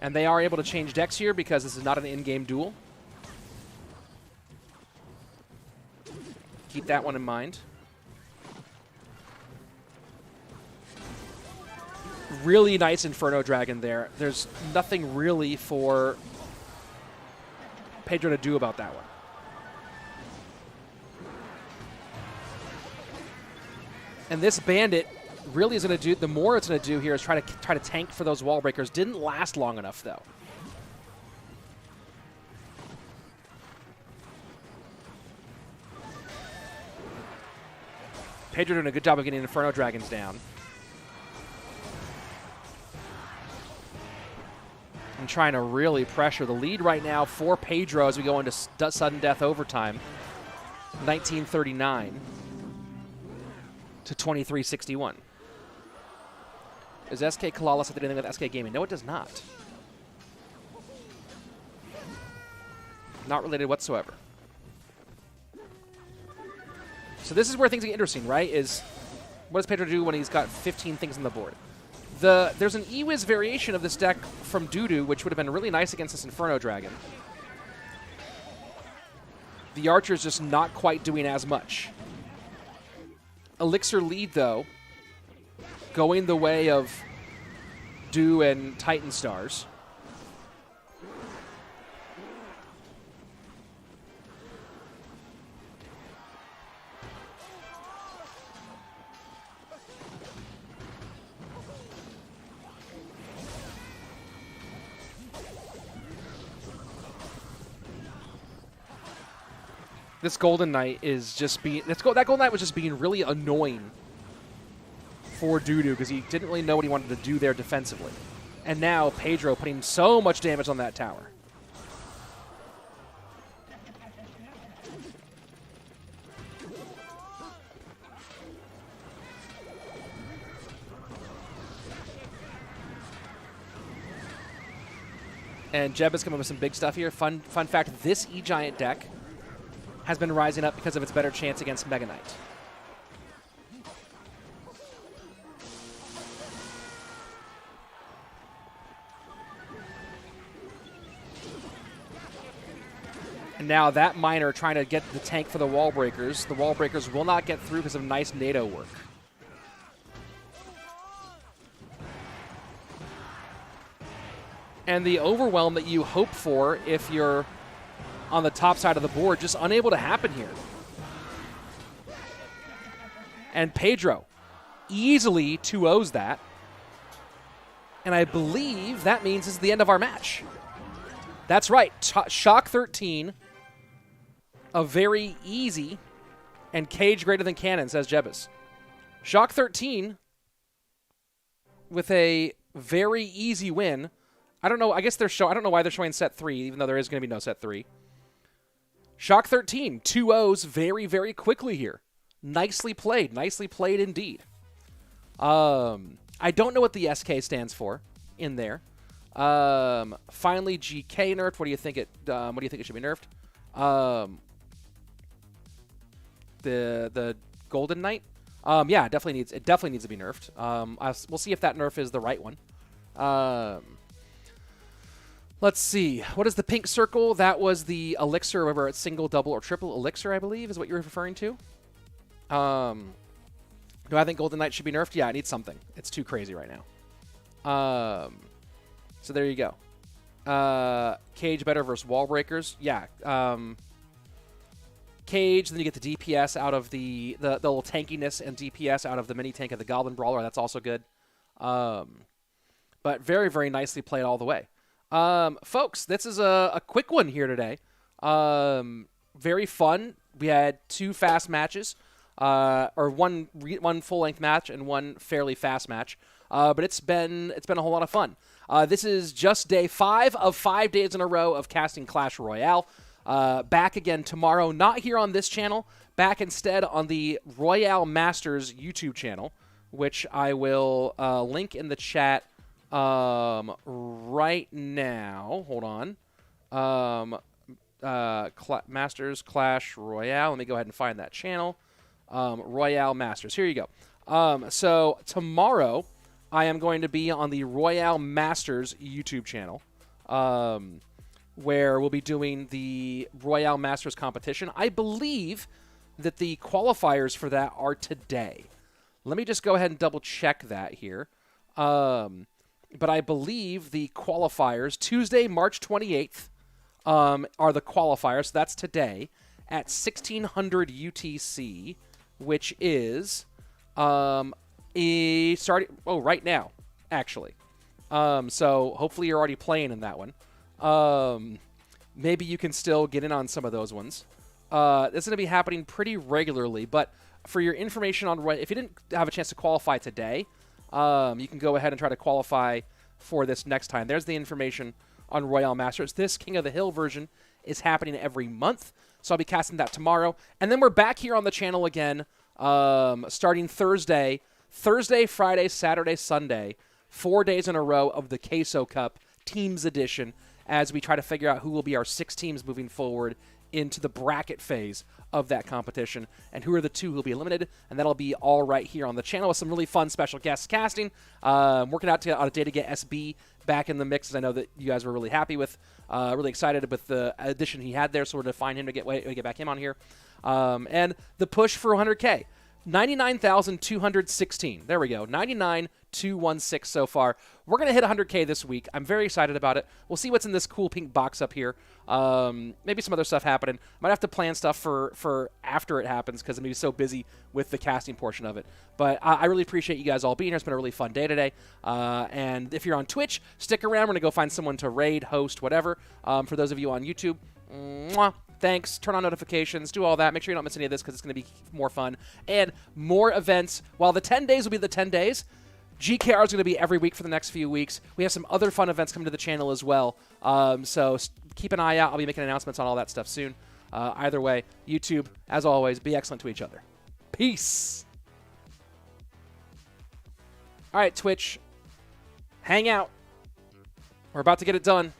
[SPEAKER 1] And they are able to change decks here because this is not an in-game duel. Keep that one in mind. Really nice Inferno Dragon there. There's nothing really for Pedro to do about that one. And this Bandit really is going to do, the more it's going to do here is try to tank for those wall breakers. Didn't last long enough, though. Pedro doing a good job of getting Inferno Dragons down. And trying to really pressure. The lead right now for Pedro as we go into sudden death overtime. 1939. to 2361. Does SK CALALAS have anything with SK Gaming? No, it does not. Not related whatsoever. So this is where things get interesting, right? Is what does Pedro do when he's got 15 things on the board? There's an E-Wiz variation of this deck from Dudu, which would have been really nice against this Inferno Dragon. The Archer's just not quite doing as much. Elixir lead, though, going the way of Do and TitanStars. This Golden Knight is just being... that Golden Knight was just being really annoying for Dudu because he didn't really know what he wanted to do there defensively. And now Pedro putting so much damage on that tower. And Jeb is coming with some big stuff here. Fun fact, this E-Giant deck has been rising up because of its better chance against Mega Knight. And now that miner trying to get the tank for the wall breakers. The wall breakers will not get through because of nice NATO work. And the overwhelm that you hope for if you're on the top side of the board, just unable to happen here. And Pedro easily 2-0s that. And I believe that means it's the end of our match. That's right. Shock-13, a very easy, and cage greater than cannon, says Jebus. Shock-13 with a very easy win. I don't know. I guess I don't know why they're showing set 3, even though there is going to be no set 3. Shock-13, 2-0s very, very quickly here. Nicely played. Nicely played indeed. I don't know what the SK stands for in there. Finally, GK nerfed. What do you think it should be nerfed? The Golden Knight. Yeah, it definitely needs to be nerfed. We'll see if that nerf is the right one. Let's see. What is the pink circle? That was the elixir, whether it's single, double, or triple elixir, I believe, is what you're referring to. Do I think Golden Knight should be nerfed? Yeah, it needs something. It's too crazy right now. So there you go. Cage better versus wall breakers. Yeah. Cage, then you get the DPS out of the little tankiness and DPS out of the mini tank of the Goblin Brawler. That's also good. But very, very nicely played all the way. Folks, this is a quick one here today. Very fun. We had 2 fast matches, or one full-length match and one fairly fast match. But it's been a whole lot of fun. This is just day 5 of 5 days in a row of casting Clash Royale. Back again tomorrow, not here on this channel, back instead on the Royale Masters YouTube channel, which I will link in the chat right now. Hold on. Masters Clash Royale. Let me go ahead and find that channel. Royale Masters. Here you go. So tomorrow I am going to be on the Royale Masters YouTube channel, where we'll be doing the Royale Masters competition. I believe that the qualifiers for that are today. Let me just go ahead and double check that here. But I believe the qualifiers, Tuesday, March 28th, are the qualifiers. So that's today at 1600 UTC, which is right now, actually. So hopefully you're already playing in that one. Maybe you can still get in on some of those ones. This is going to be happening pretty regularly, but for your information on if you didn't have a chance to qualify today, you can go ahead and try to qualify for this next time. There's the information on Royale Masters. This King of the Hill version is happening every month, so I'll be casting that tomorrow. And then we're back here on the channel again starting Thursday, Friday, Saturday, Sunday, 4 days in a row of the Queso Cup Teams Edition as we try to figure out who will be our 6 teams moving forward into the bracket phase of that competition and who are the 2 who will be eliminated, and that'll be all right here on the channel with some really fun special guest casting. Working out on a day to get SB back in the mix, as I know that you guys were really happy with, really excited with the addition he had there, so we're going to find him to get back him on here. And the push for 100K. 99,216. There we go. 99,216 so far. We're going to hit 100K this week. I'm very excited about it. We'll see what's in this cool pink box up here. Maybe some other stuff happening. Might have to plan stuff for after it happens because I'm going to be so busy with the casting portion of it. But I really appreciate you guys all being here. It's been a really fun day today. And if you're on Twitch, stick around. We're going to go find someone to raid, host, whatever. For those of you on YouTube, mwah. Thanks. Turn on notifications. Do all that. Make sure you don't miss any of this because it's going to be more fun. And more events. While the 10 days will be the 10 days, GKR is going to be every week for the next few weeks. We have some other fun events coming to the channel as well. So keep an eye out. I'll be making announcements on all that stuff soon. Either way, YouTube, as always, be excellent to each other. Peace. All right, Twitch. Hang out. We're about to get it done.